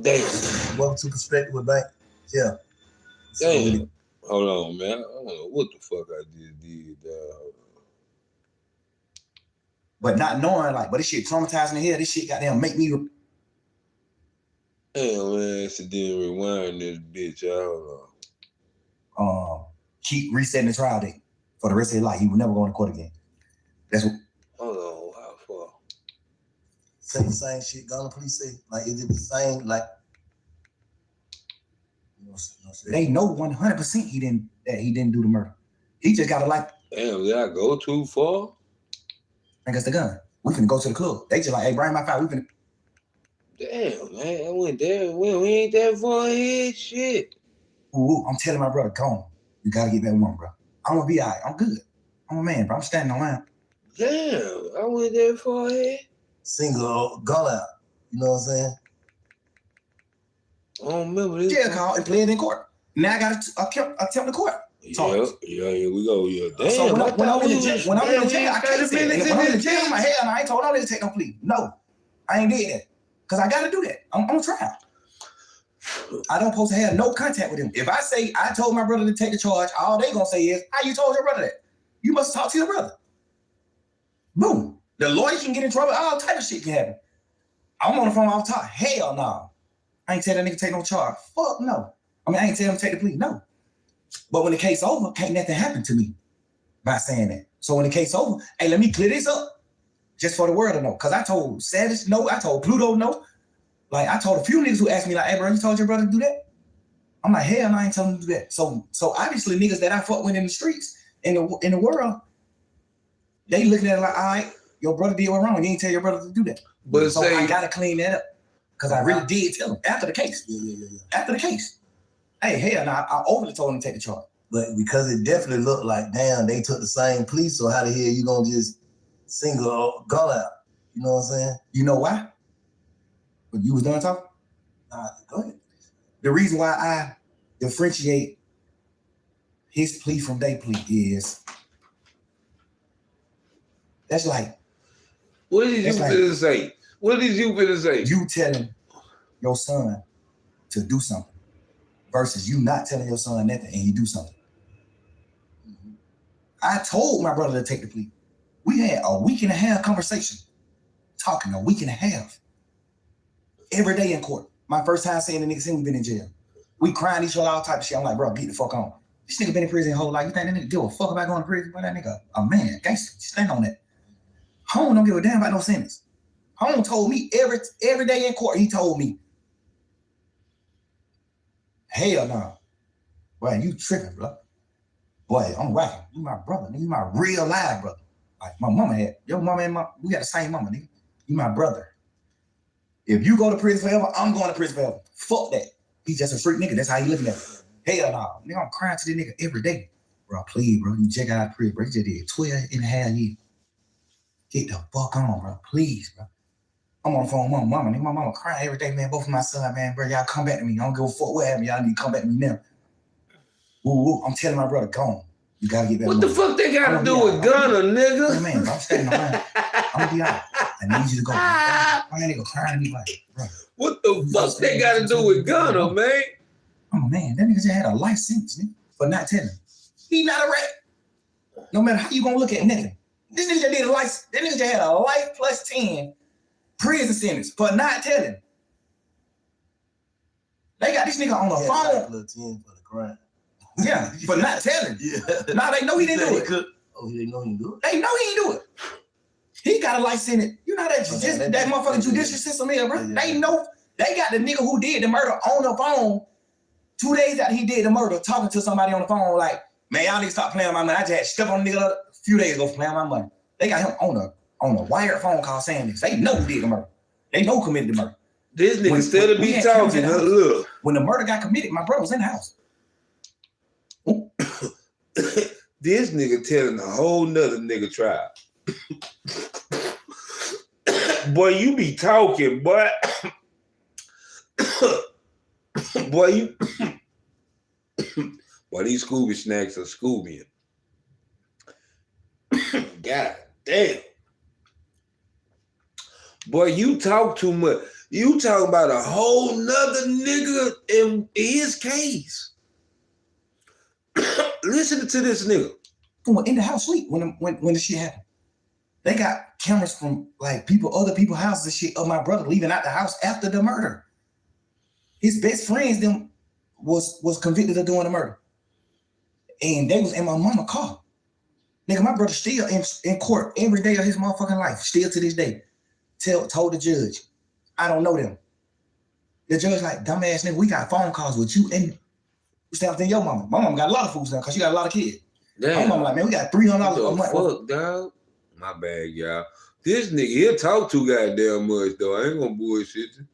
Damn. Welcome to Perspective with Bank. Yeah. Damn. Hold on, man. I don't know what the fuck I just did. But not knowing, like, but this shit traumatizing the hell. This shit goddamn make me. Damn, man. Accidentally rewind this bitch. Hold on. Keep resetting the trial date for the rest of his life. He will never go into court again. That's what. Hold on. How far? Say the same shit. Gonna police say, like, is it the same? Like, they know 100% he didn't do the murder. He just gotta like. Damn, did I go too far? I guess the gun. We finna go to the club. They just like, hey, bring my file. We finna. Damn, man, I went there. We ain't that far ahead. Shit. Ooh, I'm telling my brother, come on. You gotta get back with one, bro. I'm gonna be all right. I'm good. I'm a man, bro. I'm standing on line. Damn, I went that far ahead. Single gun out. You know what I'm saying? I don't remember this. Jail call and play it in court. Now I gotta attempt the court. Yeah, here we go. Yeah, damn. So when I'm in the jail, I can't say it. When I'm in the jail, I'm like, hell, I ain't told no nigga to take no plea. No, I ain't did that. Because I got to do that. I'm on trial. I don't supposed to have no contact with him. If I say I told my brother to take the charge, all they going to say is, how you told your brother that? You must talk to your brother. Boom. The lawyer can get in trouble. All type of shit can happen. I'm on the phone all the time. Hell no. I ain't tell that nigga to take no charge. Fuck no. I mean, I ain't tell him to take the plea. No. But when the case over, can't nothing happen to me by saying that. So when the case over, hey, let me clear this up just for the world to know. Because I told Savage no, I told Pluto no. Like, I told a few niggas who asked me, like, hey, bro, you told your brother to do that? I'm like, hell no, I ain't telling him to do that. So obviously niggas that I fuck with in the streets, in the world, they looking at it like, all right, your brother did what wrong. You ain't tell your brother to do that. But So I gotta clean that up. Because I really did tell him after the case. Yeah. After the case. Hey, hell no, I overly told him to take the charge. But because it definitely looked like, damn, they took the same police, so how the hell you gonna just single gun out? You know what I'm saying? You know why? When you was done talking? Nah, go ahead. The reason why I differentiate his plea from their plea is that's like what did you That's like- finna say? What did you finna say? you telling your son to do something versus you not telling your son nothing and you do something. I told my brother to take the plea. We had a week and a half conversation, talking a week and a half. Every day in court. My first time seeing the nigga since we been in jail. We crying each other, all type of shit. I'm like, bro, get the fuck on. This nigga been in prison his whole life. You think that nigga give a fuck about going to prison? But that nigga, a man, gangster, stand on that. Home don't give a damn about no sentence. Home told me every day in court, he told me, hell no. Boy, you tripping, bro. Boy, I'm rocking. You my brother, nigga. You my real live brother. Like my mama had. Your mama and we got the same mama, nigga. You my brother. If you go to prison forever, I'm going to prison forever. Fuck that. He's just a freak nigga. That's how he looking at it. Hell no. Nigga, I'm crying to this nigga every day. Bro, please, bro. You check out prison, bro. You just did 12 and a half years. Get the fuck on, bro. Please, bro. I'm on the phone with my mama. Nigga, my mama crying every day, man. Both of my son, man, bro. Y'all come back to me. I don't give a fuck what happened. Y'all need to come back to me now. Woo. I'm telling my brother, go on. You gotta get back. What the fuck they gotta do with Gunna, nigga? Yeah, man, bro, I'm standing around. I'm gonna be out. I need you to go. My nigga crying to me like, bro. What the fuck they gotta do with Gunna, man? I'm a man. That nigga just had a life sentence, nigga, for not telling. He not a rat. No matter how you gonna look at nothing. This nigga just did a life. That nigga just had a life plus 10 prison sentence for not telling. They got this nigga on the phone. Like 10 for the crime. Yeah, for not telling. Yeah. Now they know he didn't do it. Oh, he didn't know he didn't do it? They know he didn't do it. He got a life sentence. You know that that motherfucking judicial system here, bro. Yeah. They know they got the nigga who did the murder on the phone 2 days after he did the murder, talking to somebody on the phone like, man, y'all need to stop playing my money. I just had stuff on the nigga a few days ago for playing my money. They got him on a wired phone call saying this. They know who did the murder. They know who committed the murder. This nigga instead of we be had cameras in talking, the house. look. When the murder got committed, my brother was in the house. This nigga telling a whole nother nigga trial. Boy, you be talking, boy. Boy, you. Boy, these Scooby snacks are Scooby. God damn. Boy, you talk too much. You talking about a whole nother nigga in his case. Listen to this nigga. In the house sleep when the shit happened. They got cameras from like other people's houses and shit of my brother leaving out the house after the murder. His best friends them was convicted of doing the murder. And they was in my mama's car. Nigga, my brother still in court every day of his motherfucking life, still to this day. Told the judge, I don't know them. The judge like, dumbass nigga, we got phone calls with you and stuff than your mama. My mama got a lot of fools now because she got a lot of kids. Damn. My mama like, man, we got $300 a What month. the fuck, dog? My bad, y'all. This nigga, he'll talk too goddamn much, though. I ain't gonna bullshit you.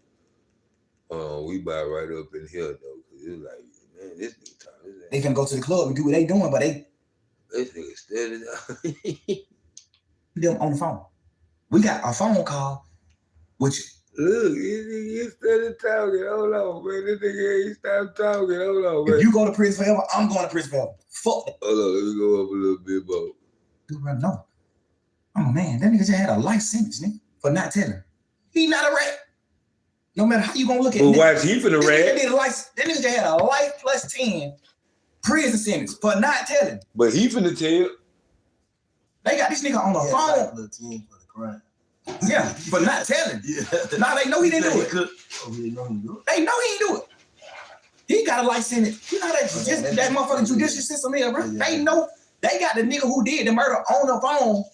We buy right up in here, though. Cause it's like, man, this nigga talking. They finna go to the club and do what they doing, but This nigga steady. them on the phone. We got a phone call, which Look, this nigga steady talking. Hold on, man. This nigga ain't stop talking. Hold on, man. if you go to prison forever, I'm going to prison forever. Fuck that. Hold on, let me go up a little bit more. Dude, bro, no. I'm a man. That nigga just had a life sentence, nigga, for not telling. He not a rat. No matter how you gonna look at Well, it. watch, he finna rat. That nigga just had a life plus 10 prison sentence for not telling. But he finna tell. They got this nigga on the He had phone. like 10 for the crime. Yeah, for not telling. Yeah. Now they know he didn't do it. Oh, he didn't know he didn't do it? They know he ain't do it. He got a life sentence. You know that motherfucking judicial system here, bro. Yeah. They know they got the nigga who did the murder on the phone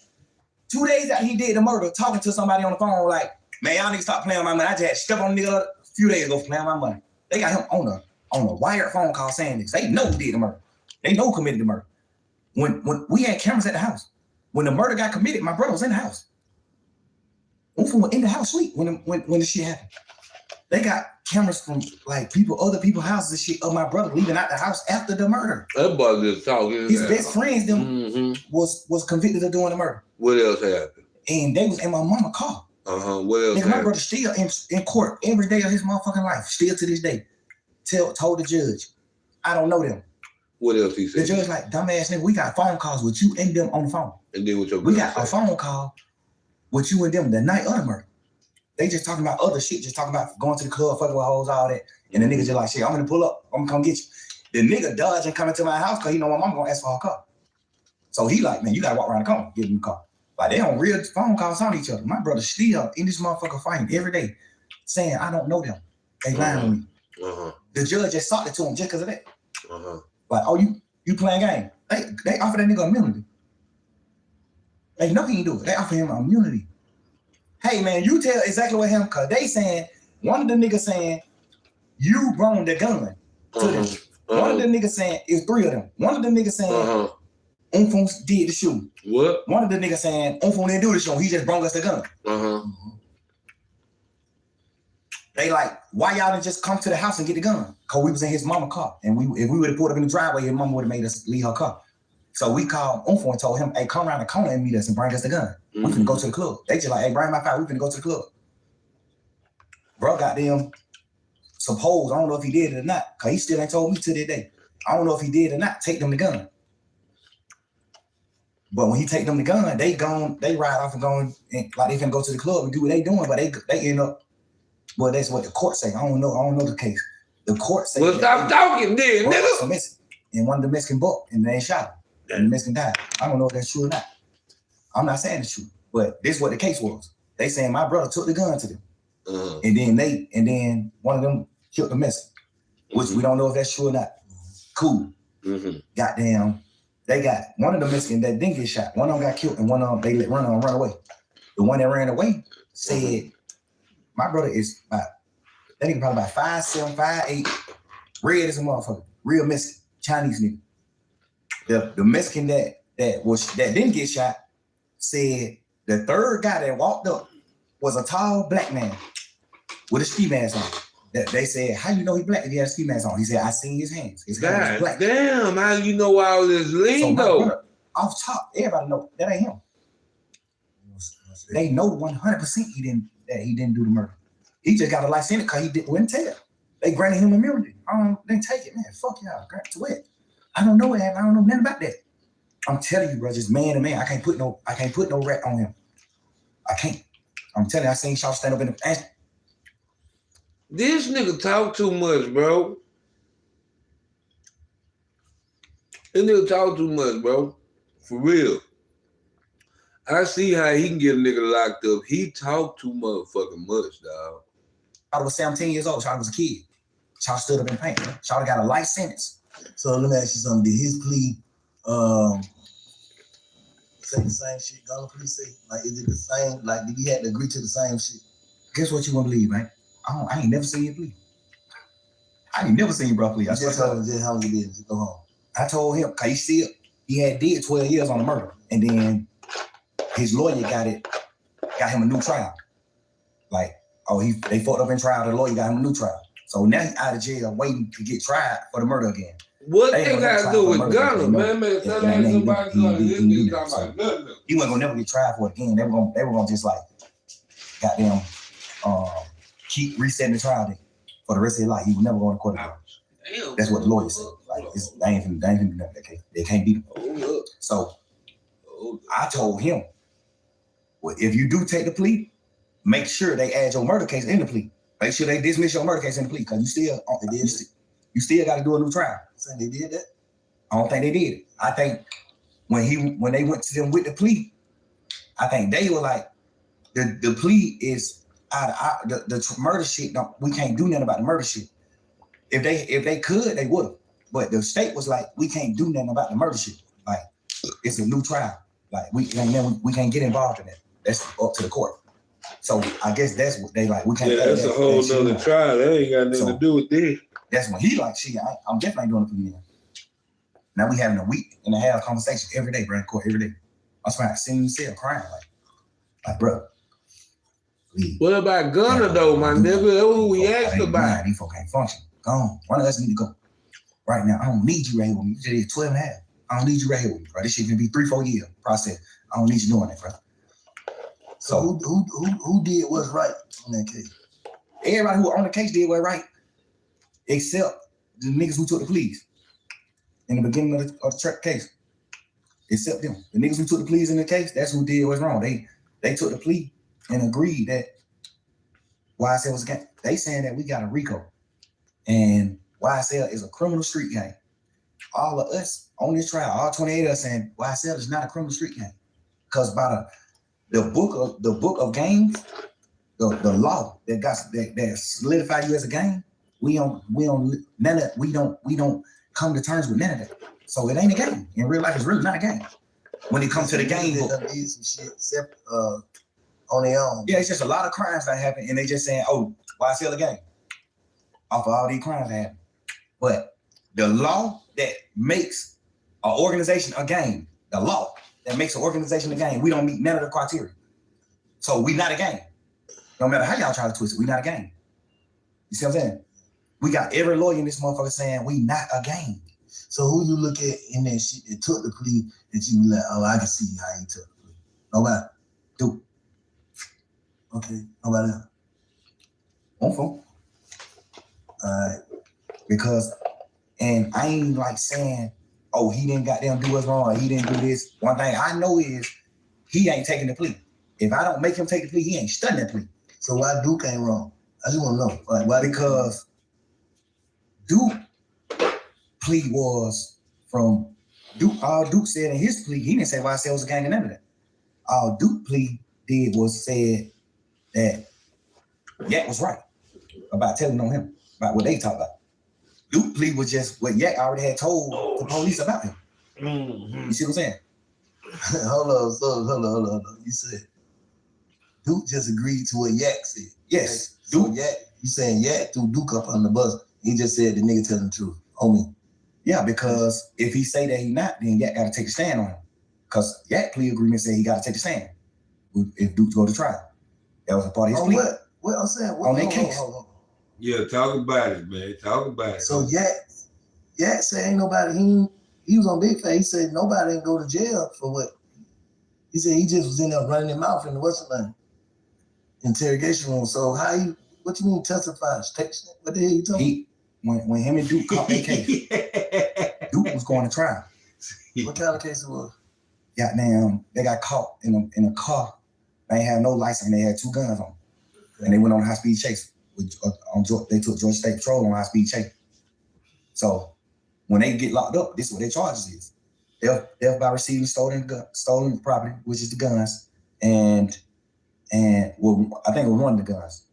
2 days after he did the murder, talking to somebody on the phone like, man, y'all need to stop playing my money. I just had stuff on the nigga a few days ago for playing my money. They got him on on a wired phone call saying this. They know who did the murder. They know who committed the murder. When we had cameras at the house, when the murder got committed, my brother was in the house. Unfo was in the house sleep when the shit happened. They got cameras from like other people's houses and shit of my brother leaving out the house after the murder. That boy just talking. His best friends was convicted of doing the murder. What else happened? And they was in my mama's car. What else Nigga, happened? my brother still in court every day of his motherfucking life, still to this day. Told the judge, I don't know them. What else he said? The judge like, dumbass nigga, we got phone calls with you and them on the phone. And then what your We brother got a said? phone call with you and them the night of the murder. They just talking about other shit, just talking about going to the club, fucking with hoes, all that. And the nigga just like, shit, I'm gonna pull up, I'm gonna come get you. The nigga dodge and coming to my house because he know my mama gonna ask for her car. So he like, man, you gotta walk around the corner, get him a car. Like they on real phone calls on each other. My brother still in this motherfucker fighting every day, saying, I don't know them. They lying on me. The judge just sought it to him just because of that. Like, oh, you playing game. They offer that nigga immunity. They know he ain't do it. They offer him immunity. Hey man, you tell exactly what happened, cause they saying, one of the niggas saying, you brought the gun to them. One of the niggas saying, it's three of them. One of the niggas saying, Unfo did the shooting. What? One of the niggas saying, Unfo didn't do the shooting, he just brought us the gun. They like, why y'all didn't just come to the house and get the gun? Cause we was in his mama's car. And if we would have pulled up in the driveway, his mama would have made us leave her car. So we called Unfo and told him, hey, come around the corner and meet us and bring us the gun. We finna go to the club. They just like, hey, bring my fire, we finna go to the club. Bro got them supposed, I don't know if he did it or not, cause he still ain't told me to this day. I don't know if he did or not, take them the gun. But when he take them the gun, they ride off and going, and like they finna go to the club and do what they doing, but they end up, well, that's what the court say. I don't know the case. The court say. Well, stop talking then, nigga. And one of the Mexican booked and they shot him. And the Mexican died. I don't know if that's true or not. I'm not saying it's true, but this is what the case was. They saying my brother took the gun to them. And then one of them killed the Mexican, which we don't know if that's true or not. Cool. Goddamn. They got one of the Mexican that didn't get shot. One of them got killed and one of them they let run away. The one that ran away said, my brother is about, that nigga probably about 5'7", 5'8", red as a motherfucker, real Mexican, Chinese nigga. The Mexican that didn't get shot said the third guy that walked up was a tall black man with a ski mask on. That they said, how you know he black if he had a ski mask on? He said, I seen his hands. His hands was black. Damn, how you know all this lingo? So off top, everybody know that ain't him. They know 100% he didn't do the murder. He just got a life sentence because he wouldn't tell. They granted him immunity. They take it, man. Fuck y'all. Grant to it. I don't know what happened. I don't know nothing about that. I'm telling you, bro, just man to man. I can't put no rat on him. I can't. I'm telling you, I seen Shaw stand up in the. This nigga talk too much, bro. This nigga talk too much, bro. For real. I see how he can get a nigga locked up. He talk too motherfucking much, dog. I was 17 years old. Shaw was a kid. Shaw stood up in pain. Shaw got a life sentence. So let me ask you something. Did his plea say the same shit Gunna plea say? Like, is it the same? Like, did he have to agree to the same shit? Guess what you want to believe, man? I ain't never seen you plea. I ain't never seen you bro plea. I Just how he did it. Go home. I told him, cause he had did 12 years on the murder. And then his lawyer got him a new trial. Like, they fucked up in trial, the lawyer got him a new trial. So now he's out of jail waiting to get tried for the murder again. What they got to do with Gunna, man? Stop asking about Gunna. This nigga talking about nothing. He wasn't gonna never get tried for it again. They were gonna just like goddamn keep resetting the trial date for the rest of his life. He was never going to court again. Damn. That's what the lawyer said. Like they ain't finna do nothing. They can't beat him. So I told him, well, if you do take the plea, make sure they add your murder case in the plea. Make sure they dismiss your murder case in the plea because you still got to do a new trial. So they did that? I don't think they did it. I think when they went to them with the plea, I think they were like, the plea is out of the murder shit. No, we can't do nothing about the murder shit. If they could, they would have. But the state was like, we can't do nothing about the murder shit. Like, it's a new trial. Like we can't get involved in that. That's up to the court. So I guess that's what they like. We can't. Yeah, that's a whole nother trial. That ain't got nothing to do with this. That's when he like, shit, I'm definitely doing it for you. Now we having a week and a half conversation every day, bro, in court, every day. I was trying to sing cell crying, like, bro. Please. What about Gunner though, my nigga? That's who we asked about. These folks can't function. Go on. One of us need to go. Right now, I don't need you right here with me. You did 12 and a half. I don't need you right here with me, bro. This shit gonna be 3-4 year process. I don't need you doing that, bro. So who did what's right in that case? Everybody who on the case did what's right, except the niggas who took the pleas in the beginning of the case. Except them. The niggas who took the pleas in the case, that's who did what's wrong. They took the plea and agreed that YSL was a gang. They saying that we got a RICO. And YSL is a criminal street gang. All of us on this trial, all 28 of us saying YSL is not a criminal street gang. Because by the book of gangs, the law that solidified you as a gang, we don't come to terms with none of that. So it ain't a gang. In real life, it's really not a gang. When it comes to the gang book. They did some shit except on their own. Yeah, it's just a lot of crimes that happen, and they just saying, oh, YSL a gang. Off of all these crimes that happen. But the law that makes an organization a gang, the law that makes an organization a gang, we don't meet none of the criteria. So we not a gang. No matter how y'all try to twist it, we not a gang. You see what I'm saying? We got every lawyer in this motherfucker saying we not a gang. So who you look at in that shit that took the plea that you be like, oh, I can see how he took the plea? Nobody. Dude. Okay, nobody else. On phone. Alright. Because, and I ain't like saying, oh, he didn't goddamn do us wrong, or he didn't do this. One thing I know is he ain't taking the plea. If I don't make him take the plea, he ain't studying that plea. So why Duke ain't wrong? I just want to know. Like, why? Because Duke plea was from Duke. All Duke said in his plea, he didn't say YSL was a gang and none of that. All Duke plea did was said that Yak was right about telling on him, about what they talk about. Duke plea was just what Yak already had told the police about him. Mm-hmm. You see what I'm saying? Hold on. You said Duke just agreed to what Yak said. Yes. So Duke. Yak, you saying Yak threw Duke up on the bus. He just said the nigga telling the truth. Homie. Yeah, because if he say that he not, then Yak got to take a stand on him. Because Yak plea agreement said he got to take a stand if Duke go to trial. That was a part of his plea. What I'm saying? On that case. Hold on. Yeah, talk about it, man. Talk about it. So Yak said ain't nobody, he was on Big Fat. He said nobody didn't go to jail for what? He said he just was in there running his mouth in the what's the name? Interrogation room. So what you mean testify? What the hell you talking about? When him and Duke caught that case, Duke was going to trial. What kind of case it was? Goddamn, they got caught in a car. They ain't have no license and they had 2 guns on them. And they went on a high-speed chase. They took Georgia State Patrol on a high-speed chase. So when they get locked up, this is what their charges is. Theft by receiving stolen property, which is the guns, and well, I think it was one of the guns.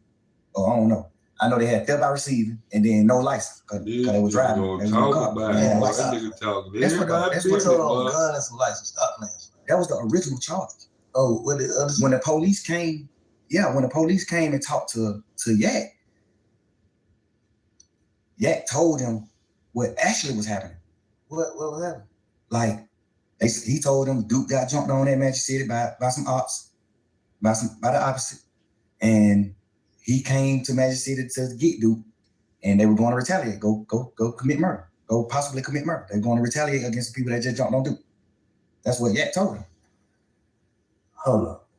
Oh, I don't know. I know they had theft by receiving and then no license because they were driving. That nigga talking. That's what gun and some license. Stop playing. That was the original charge. Oh, what the other? When the police came, when the police came and talked to Yak, Yak told him what actually was happening. What was happening? Like, he told him Duke got jumped on at Magic City by some ops, by the opposite, and he came to Magic City to get Duke, and they were going to retaliate, go commit murder, go possibly commit murder. They're going to retaliate against the people that just jumped on Duke. That's what Yak told him. Hold up.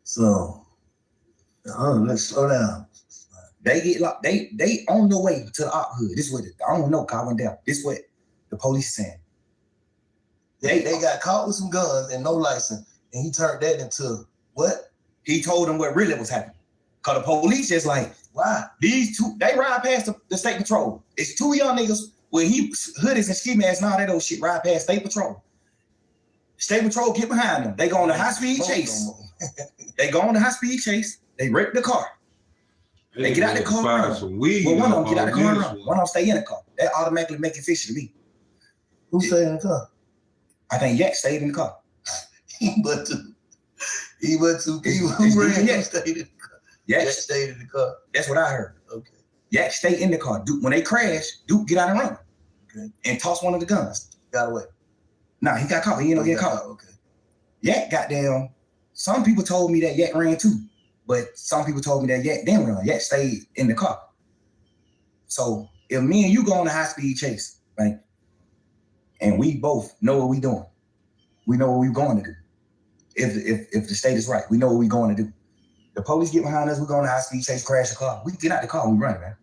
So, let's slow down. They get locked. They on the way to the op hood. This is what I don't know. I went down. This is what the police saying. They got caught with some guns and no license, and he turned that into what? He told them what really was happening. Cause the police just like, why? These 2, they ride past the state patrol. It's 2 young niggas with hoodies and ski masks and all that old shit ride past state patrol. State patrol get behind them. They go on a high-speed chase. They go on a high-speed chase. They wreck the car. They get out the car and run. Well, one of them get out the car and run. One of them stay in the car. That automatically make it fishy to me. Who stayed in the car? I think Yak stayed in the car. He went to people who ran. Yak stayed in the car. Yak stayed in the car. That's what I heard. Okay. Yak stay in the car. Duke, when they crash, Duke get out and run. Okay. And toss one of the guns. Got away. Nah, he got caught. He ended up getting caught. Okay. Yak goddamn. Some people told me that Yak ran too, but some people told me that Yak didn't run. Yak stayed in the car. So if me and you go on a high-speed chase, right, and we both know what we doing, we know what we're going to do. If the state is right, we know what we're going to do. The police get behind us, we're going on a high-speed chase, crash the car. We get out the car and we run, man.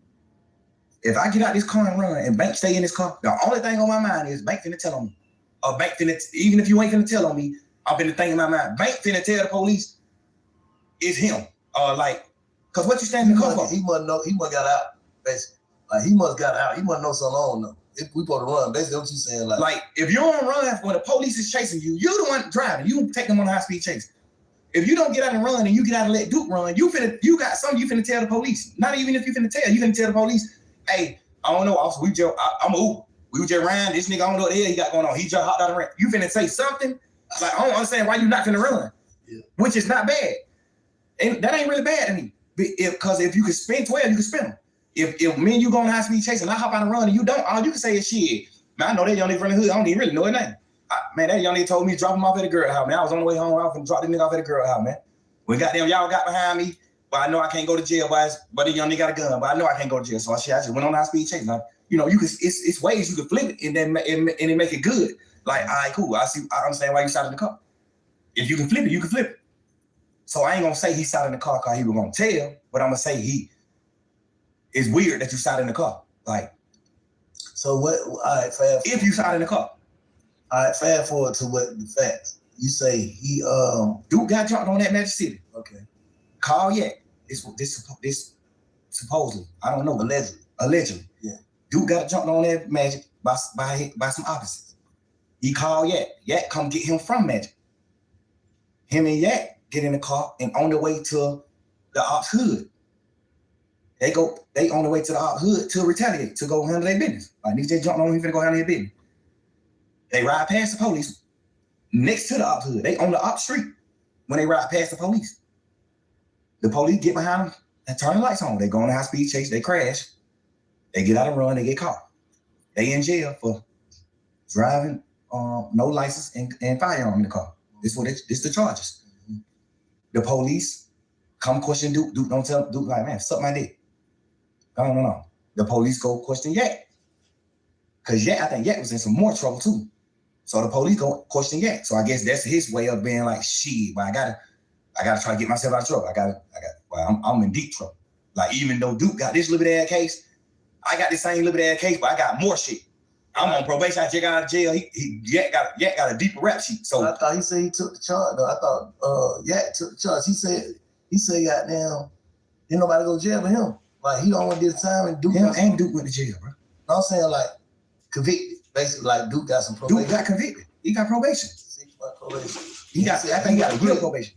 If I get out this car and run and Bank stay in this car, the only thing on my mind is Bank finna tell on me. Or Bank finna, even if you ain't finna tell on me, I'm finna think in my mind, Bank finna tell the police it's him. Cause what you stand in the car for? He must know, he must got out, basically. Like he must got out. He must know something on though. If we supposed to run, basically what you saying, like if you don't run when the police is chasing you, you the one driving. You take them on a high-speed chase. If you don't get out and run and you get out and let Duke run, you got something you finna tell the police. Not even if you finna tell the police, hey, I don't know, officer, I'm a Uber. We were just ran, this nigga, I don't know what the hell he got going on. He just hopped out and ran. You finna say something? Like, I don't understand why you not finna run. Yeah. Which is not bad. And that ain't really bad to me. Because if you could spin 12, you can spin them. If me and you go on high-speed chase and I hop out and run and you don't, all you can say is shit. Man, I know that young nigga from the hood. I don't even really know his name. Man, that young nigga told me to drop him off at the girl house, man. I was on the way home. I was gonna drop this nigga off at the girl house, man. When goddamn y'all got behind me, but I know I can't go to jail, but the young nigga got a gun, but I know I can't go to jail. So I just went on high-speed chase. Now, you know, it's ways you can flip it and then it make it good. Like, all right, cool. I understand why you shot in the car. If you can flip it, you can flip it. So I ain't gonna say he shot in the car because he was gonna tell, but I'm gonna say it's weird that you shot in the car. Like, so what? All right, if you shot in the car. All right, fast forward to what the facts. You say he Duke got jumped on that Magic City. Okay. Call Yak. This supposedly, I don't know, allegedly. Yeah. Duke got jumped on that Magic by some opposites. He called Yak. Yak come get him from Magic. Him and Yak get in the car and on the way to the ops hood. They on the way to the ops hood to retaliate, to go handle their business. Like, niggas just jumped on him, he finna go handle their business. They ride past the police next to the ops hood. They on the ops street when they ride past the police. The police get behind them and turn the lights on. They go on a high-speed chase, they crash. They get out and run, they get caught. They in jail for driving no license and firearm in the car. This the charges. Mm-hmm. The police come question Duke. Duke don't tell Duke, like, man, suck my dick. No. The police go question Yak. Because I think Yak was in some more trouble too. So the police go question Yak. So I guess that's his way of being like, shit, but I gotta try to get myself out of trouble. I'm in deep trouble. Like, even though Duke got this little bit ass case, I got the same little bit ass case, but I got more shit. I'm on probation. I just got out of jail. Yak got a deeper rap sheet. So I thought he said he took the charge. Though I thought Yak took the charge. He said goddamn, ain't nobody go to jail but him. Like, he don't want to do the time and Duke. Him and Duke went to jail, bro. I'm saying, like, convicted. Basically, like, Duke got some probation. Duke got convicted. He got probation. 6 month probation. I think he got a real probation.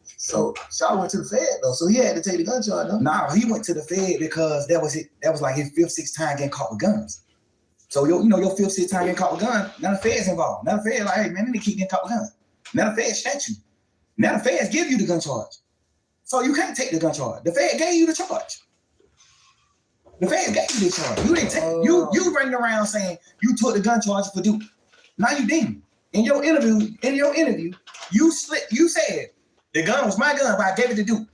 So Shaw went to the Fed though, so he had to take the gun charge though. Nah, he went to the Fed because that was like his 5th, 6th time getting caught with guns. So your 5th, 6th time getting caught with guns, now the Fed's involved. Now the Fed like, hey man, they keep getting caught with guns. Now the Fed snatch you. Now the Feds give you the gun charge. So you can't take the gun charge. The Fed gave you the charge. The Fed gave you the charge. You didn't take you running around saying you took the gun charge for Duke. Now you didn't. In your interview, you said the gun was my gun, but I gave it to Duke.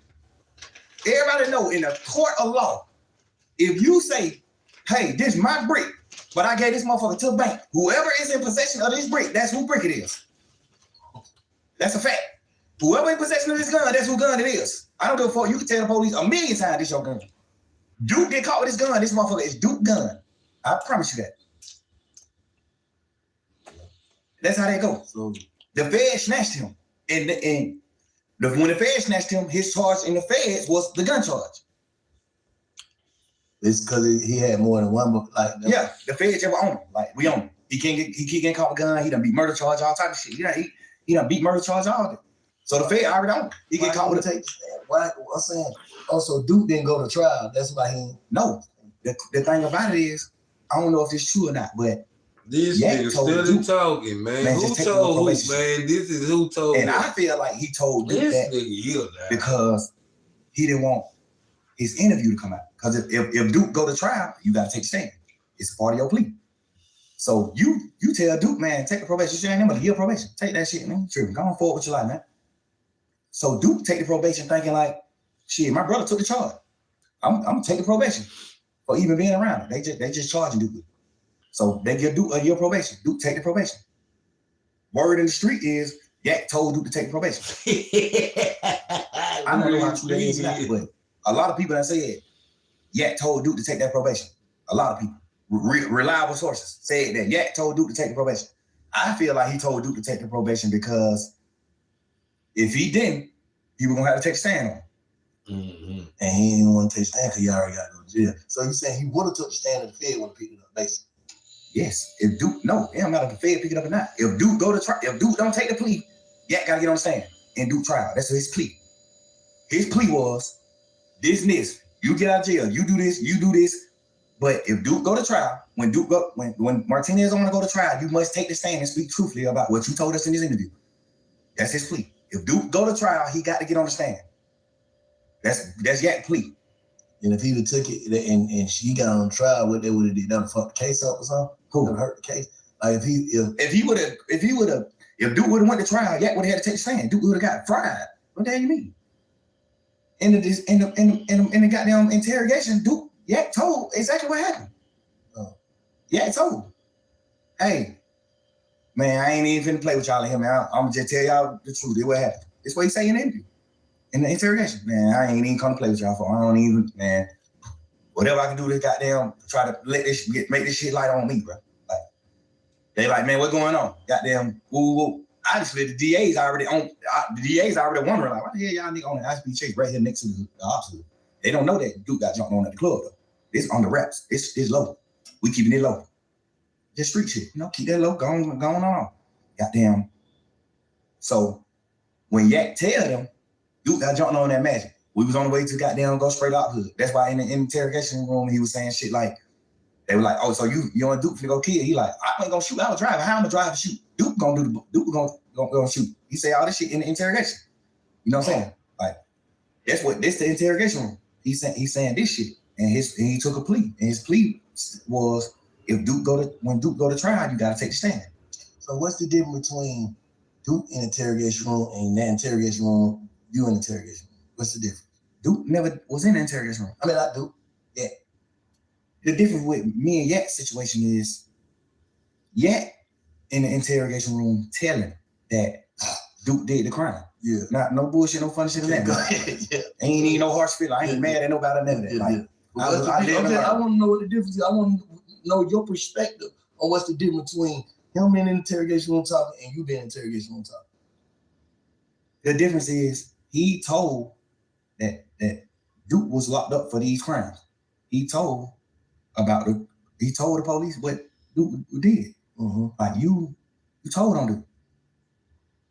Everybody know in a court of law, if you say, hey, this is my brick, but I gave this motherfucker to the bank, whoever is in possession of this brick, that's who brick it is. That's a fact. Whoever in possession of this gun, that's who gun it is. I don't give a fuck. You can tell the police 1,000,000 times this your gun. Duke get caught with this gun. This motherfucker is Duke gun. I promise you that. That's how they go. So the Fed snatched him. And when the Fed snatched him, his charge in the Feds was the gun charge. It's because he had more than one, like yeah, the Feds ever own him. Like, we own him. He keep getting caught with a gun. He done beat murder charge, all type of shit. He done beat murder charge, all of it. So the Fed already own him. He get caught with a take. Why? I'm saying. Also, Duke didn't go to trial. That's why he. No. The thing about it is, I don't know if it's true or not, but these niggas still talking, man. Who told who, man? This is who told. And I feel like he told Duke this that nigga here now because he didn't want his interview to come out. Because if Duke go to trial, you gotta take the stand. It's a part of your plea. So you tell Duke, man, take the probation. You ain't never year probation. Take that shit, man. Tripping. Go on forward with your life, man. So Duke take the probation thinking like, shit, my brother took the charge. I'm gonna take the probation for even being around it. They just charging Duke. So they give Duke a year probation. Duke take the probation. Word in the street is Yak told Duke to take the probation. I don't know how true that is not, but a lot of people that said Yak told Duke to take that probation. A lot of people, reliable sources, said that Yak told Duke to take the probation. I feel like he told Duke to take the probation because if he didn't, he was gonna have to take a stand on him. Mm-hmm. And he didn't want to take a stand because he already got to go to jail. So you saying he would have took the stand and the Fed would have picked it up, basically? Yes. If Duke, no, it don't matter if the Fed pick it up or not. If Duke go to trial, if Duke don't take the plea, Yak gotta get on the stand and Duke trial. That's his plea. His plea was this and this. You get out of jail, you do this, you do this. But if Duke go to trial, when Martinez want to go to trial, you must take the stand and speak truthfully about what you told us in this interview. That's his plea. If Duke go to trial, he got to get on the stand. That's Yak's plea. And if he would took it and she got on trial, what they would have did? Done fuck the case up or something? Who would hurt the case? Like if Duke would have went to trial, Yak would have had to take the stand. Duke would have got fried. What the hell you mean? In the goddamn interrogation, Yak told exactly what happened. Oh. Yak told. Hey, man, I ain't even finna play with y'all in here, man. I'm gonna just tell y'all the truth. This what happened. This what he say in the interview. In the interrogation, man, I ain't even come to play with y'all for. I don't even, man. Whatever I can do to goddamn try to make this shit light on me, bro. Like they like, man, what's going on? Goddamn, woo. Obviously, the DA's already wondering like, what the hell y'all nigga on the high-speed chase right here next to the officer? They don't know that Duke got jumped on at the club though. It's on the wraps. It's low. We keeping it low. Just street shit, keep that low. Going on. Goddamn. So when Yak tell them. Duke got jumped on that magic. We was on the way to goddamn go straight out hood. That's why in the interrogation room, he was saying shit like, they were like, oh, so you and Duke finna go kill? He like, I ain't gonna shoot, I was driving. How am I driving to shoot? Duke gonna shoot. He say all this shit in the interrogation. You know what I'm saying? Like, this the interrogation room. He's saying this shit. And he took a plea. And his plea was when Duke go to trial, you gotta take the stand. So what's the difference between Duke in the interrogation room and that interrogation room? You in the interrogation room. What's the difference? Duke never was in the interrogation room. I mean, I do. Yeah. The difference with me and Yak's situation is Yak in the interrogation room telling that Duke did the crime. Yeah. Not no bullshit, no funny shit in that. Yeah. Ain't even no harsh feeling. I ain't mad at nobody or none of that. Like, I want to know what the difference is. I want to know your perspective on what's the difference between him being in the interrogation room talking and you being in the interrogation room talking. The difference is he told that Duke was locked up for these crimes. He told the police what Duke did. Mm-hmm. Like you told on Duke.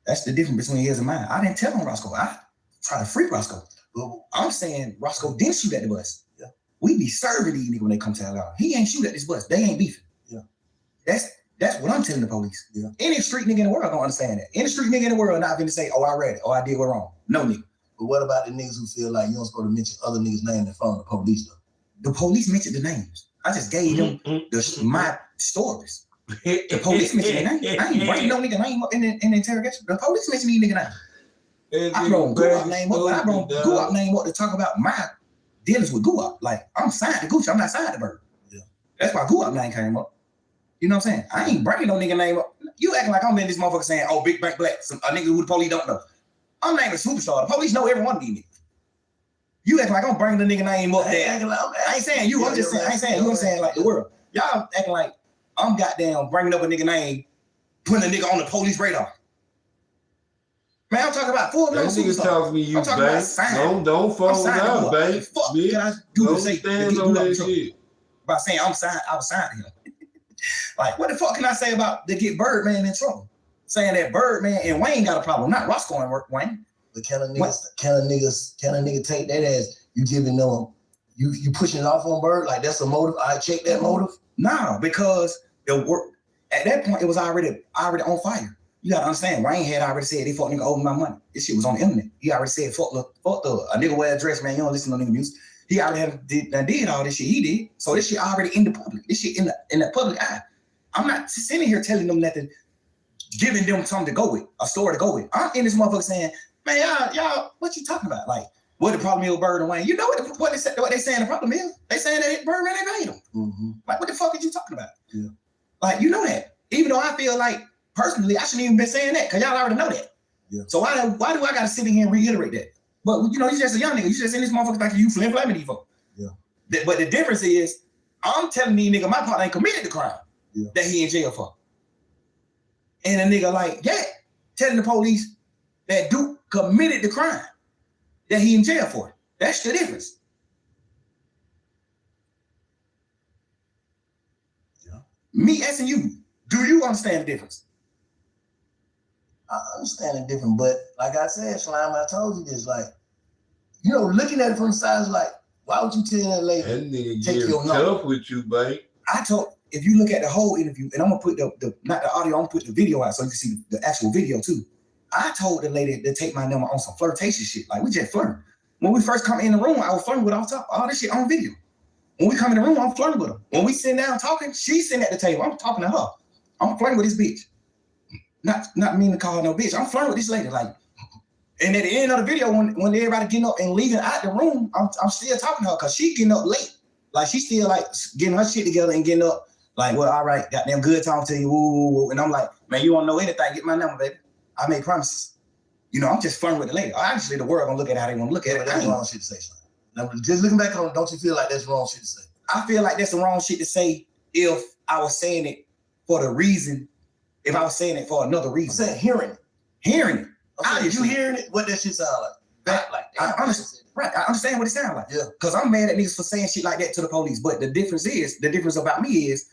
That's the difference between his and mine. I didn't tell on Roscoe. I tried to free Roscoe. But I'm saying Roscoe didn't shoot at the bus. Yeah. We be serving these niggas when they come to Atlanta. He ain't shoot at this bus. They ain't beefing. Yeah. That's what I'm telling the police. Yeah. Any street nigga in the world don't understand that. Any street nigga in the world not gonna say, oh, I read it, or I did what wrong. No nigga. But what about the niggas who feel like you don't supposed to mention other niggas' names in front of the police though? The police mentioned the names. I just gave them my stories. The police mentioned their name. I ain't bringing no nigga name up in the interrogation. The police mentioned these nigga names. I brought Guap name up, but I brought Guap name up to talk about my dealings with Guap. Like, I'm signed to Gucci, I'm not signed to Bird. Yeah. That's why Guap name came up. You know what I'm saying? I ain't bringing no nigga name up. You acting like I'm in this motherfucker saying, oh, Big Bank Black, a nigga who the police don't know. I'm naming a superstar. The police know every one of these niggas. You acting like I'm bringing the nigga name up there. I ain't saying you, I'm just saying, I ain't saying you, I'm saying like the world. Y'all acting like I'm goddamn bringing up a nigga name, putting a nigga on the police radar. Man, I'm talking about full blown superstar. Talking to you, I'm talking about sign. Don't fall out, babe. Fuck, can I do to say stand on that shit? By saying I'm signed, I was signed to him. Like, what the fuck can I say about to get Birdman in trouble? Saying that Birdman and Wayne got a problem, not Roscoe and Wayne. But can a nigga take that as you giving them, you pushing it off on Bird? Like that's a motive? I check that motive? No, because the work at that point it was already on fire. You gotta understand, Wayne had already said they fuck nigga owe me my money. This shit was on the internet. He already said fuck a nigga wear a dress, man. You don't listen to nigga music. He already did all this shit he did. So this shit already in the public. This shit in the public eye. I'm not sitting here telling them nothing, giving them something to go with, a story to go with. I'm in this motherfucker saying, man, y'all, what you talking about? Like, what the problem is with Bird and Wayne? You know what they saying the problem is? They saying that Birdman ain't paid them. Mm-hmm. Like, what the fuck are you talking about? Yeah. Like, you know that. Even though I feel like, personally, I shouldn't even been saying that, because y'all already know that. Yeah. So why do I gotta sit in here and reiterate that? But, you know, you just a young nigga. You just in this motherfucker like you flaming these folks. Yeah. But the difference is, I'm telling these nigga my partner ain't committed the crime that he in jail for. And a nigga like that telling the police that Duke committed the crime that he in jail for. That's the difference. Yeah. Me asking you, do you understand the difference? I understand it different, but like I said, Slime, I told you this, like, you know, looking at it from the side is like, why would you tell that lady? That nigga Take getting your tough number. with you, babe. I told, if you look at the whole interview, and I'm gonna put the not the audio, I'm gonna put the video out so you can see the actual video too. I told the lady to take my number on some flirtation shit. Like, we just flirting. When we first come in the room, I was flirting with her on top, all this shit on video. When we come in the room, I'm flirting with her. When we sit down talking, she's sitting at the table. I'm talking to her. I'm flirting with this bitch. Not meaning to call her no bitch. I'm flirting with this lady. Like, and at the end of the video, when everybody getting up and leaving out the room, I'm still talking to her because she getting up late. Like, she still like getting her shit together and getting up. Like, well, all right, goddamn good talking to you. Woo, woo, woo. And I'm like, man, you don't know anything. Get my number, baby. I made promises. You know, I'm just flirting with the lady. Obviously, the world gonna look at how they want to look at it. That's wrong shit to say, Slime. Now, just looking back on it, don't you feel like that's wrong shit to say? I feel like that's the wrong shit to say if I was saying it for the reason, if I was saying it for another I'm reason. saying hearing it. Hearing it. I'm saying, you Obviously. hearing it, what that shit sound like? Back like that. I understand. Right, I understand what it sounds like. Yeah. Because I'm mad at niggas for saying shit like that to the police. But the difference about me is,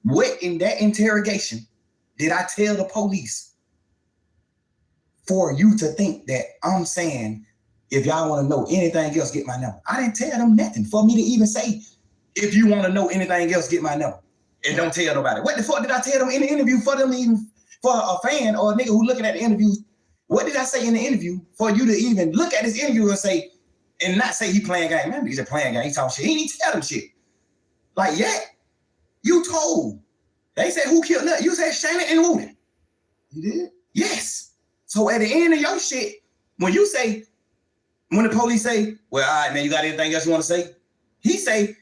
what in that interrogation did I tell the police for you to think that I'm saying, if y'all want to know anything else, get my number? I didn't tell them nothing for me to even say, if you want to know anything else, get my number. And don't tell nobody. What the fuck did I tell them in the interview for them to even, for a fan or a nigga who looking at the interview? What did I say in the interview for you to even look at this interview and say, and not say he playing game? Man, he's just playing game. He talking shit. He didn't tell them shit. Like, yeah, you told. They said who killed Nut? You said Shannon and Wooten. You did? Yes. So at the end of your shit, when you say, when the police say, well, all right, man, you got anything else you want to say? He say,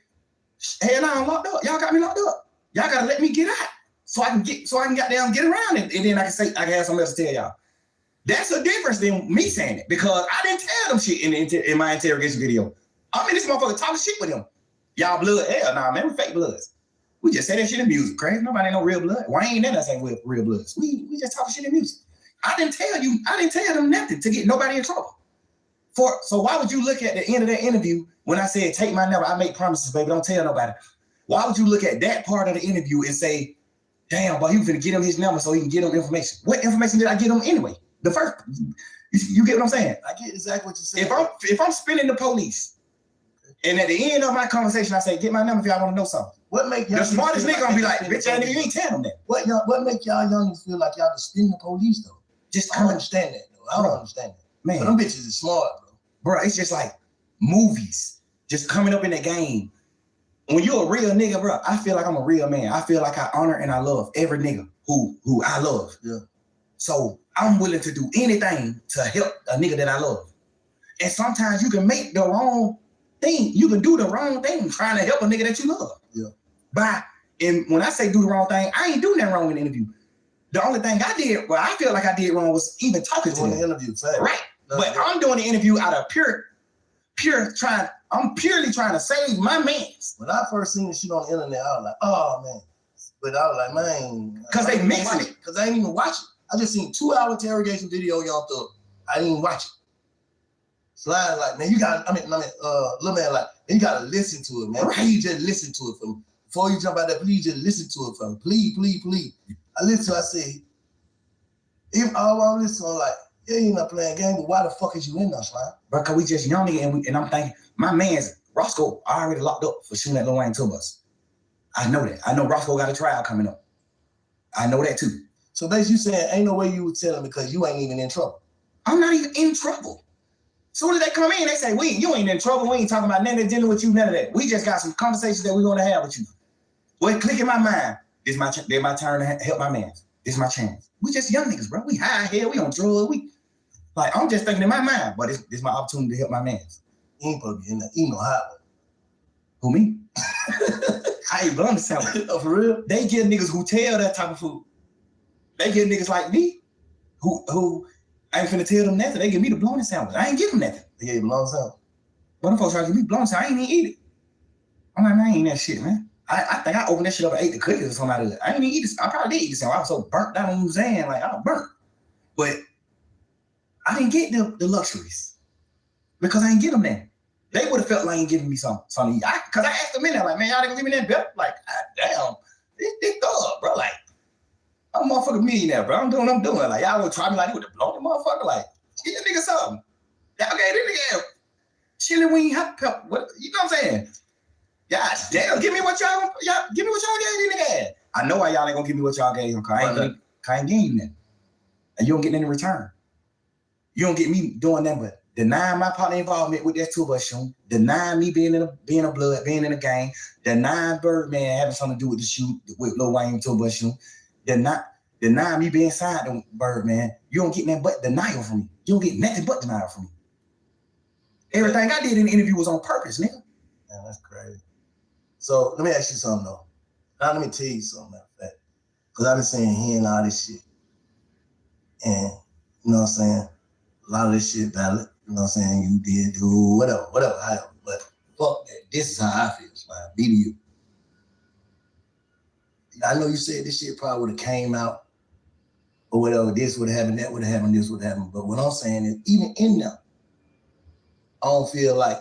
hell no, I'm locked up. Y'all got me locked up. Y'all gotta let me get out so I can goddamn get around it. And then I can have something else to tell y'all. That's a difference than me saying it, because I didn't tell them shit in my interrogation video. I'm in this motherfucker talking shit with them. Y'all blood? Hell nah, man, we fake bloods. We just say that shit in music, crazy. Nobody ain't no real blood. Wayne and us ain't real bloods. We just talking shit in music. I didn't tell them nothing to get nobody in trouble. So why would you look at the end of that interview when I said, take my number, I make promises, baby, don't tell nobody? Why would you look at that part of the interview and say, damn, but he was gonna get him his number so he can get him information? What information did I get him anyway? The first, you get what I'm saying? I get exactly what you're saying. If I'm spinning the police, and at the end of my conversation, I say, get my number if y'all want to know something. What make y'all The smartest nigga gonna be like, bitch, y'all you ain't telling them that. What make y'all youngins feel like y'all just spin the police though? Just I don't come, understand that though. I don't understand that. man. But them bitches is smart, bro. It's just like movies, just coming up in the game. When you're a real nigga, bro, I feel like I'm a real man. I feel like I honor and I love every nigga who I love. Yeah. So I'm willing to do anything to help a nigga that I love. And sometimes you can make the wrong thing. You can do the wrong thing trying to help a nigga that you love. Yeah. And when I say do the wrong thing, I ain't doing that wrong in the interview. The only thing I did, well, I feel like I did wrong was even talking to Doing him. the interview, fact. Right. No, But yeah. I'm doing the interview out of I'm purely trying to save my mans. When I first seen the shit on the internet, I was like, oh man. But I was like, man. Because they mixing it. Because I ain't even watch it. I just seen 2-hour interrogation video y'all through. I didn't even watch it. Slide like, man, you got, little man like, you gotta listen to it, man. Right. Please just listen to it for me. Before you jump out there, please just listen to it for me. Please, please, please. I listened to it, I said, if all I listen to, I'm like, yeah, you're not playing game, but why the fuck is you in there, Slide? Because we just young nigga and I'm thinking, my man's Roscoe already locked up for shooting at Lil Wayne tour bus. I know that. I know Roscoe got a trial coming up. I know that too. So basically you saying ain't no way you would tell him because you ain't even in trouble. I'm not even in trouble. Soon as they come in, they say, you ain't in trouble. We ain't talking about nothing dealing with you, none of that. We just got some conversations that we're going to have with you. Well, click in my mind. This my turn to help my man. This is my chance. We just young niggas, bro. We high here. We on drugs. I'm just thinking in my mind, but this is my opportunity to help my man. You ain't supposed to be in there. You know how. Who, me? I ain't blowing the sandwich. Oh, for real? They give niggas who tell that type of food. They give niggas like me who I ain't finna tell them nothing. They give me the blowing sandwich. I ain't give them nothing. They gave you blowing sandwich. But them folks try to give me blowing sandwich. I ain't even eat it. I'm like, man, I ain't eat that shit, man. I think I opened that shit up and ate the cookies or something out of it. I didn't even eat this. I probably did eat the sandwich. I was so burnt down on Luzanne, like I was burnt. But I didn't get the luxuries because I ain't get them then. They would have felt like ain't giving me something to eat. Because I asked them in there, like, man, y'all didn't give me that bill? Like, damn, this thug, bro. Like, I'm a motherfucking millionaire, bro. I'm doing what I'm doing. Like, y'all would try me like, you would have blown the motherfucker. Like, give your nigga something. Y'all gave this nigga chili wing hot pepper. What, you know what I'm saying? God damn, give me what y'all gave this nigga. I know why y'all ain't gonna give me what y'all gave him, because I ain't getting nothing. And you don't get nothing in return. You don't get me doing nothing but denying my partner involvement with that tour bus shooting, denying me being in a gang, denying Birdman having something to do with the shoot, with Lil Wayne tour bus shooting, denying me being signed to Birdman. You don't get nothing but denial from me. You don't get nothing but denial from me. Everything I did in the interview was on purpose, nigga. Man, that's crazy. So let me ask you something though. Now let me tell you something about that. Because I've been saying hearing all this shit. And you know what I'm saying? A lot of this shit valid. You know what I'm saying? You did do whatever, however. But fuck that. This is how I feel. Like, be to you. I know you said this shit probably would have came out or whatever. This would have happened, that would have happened, this would have happened. But what I'm saying is, even in there, I don't feel like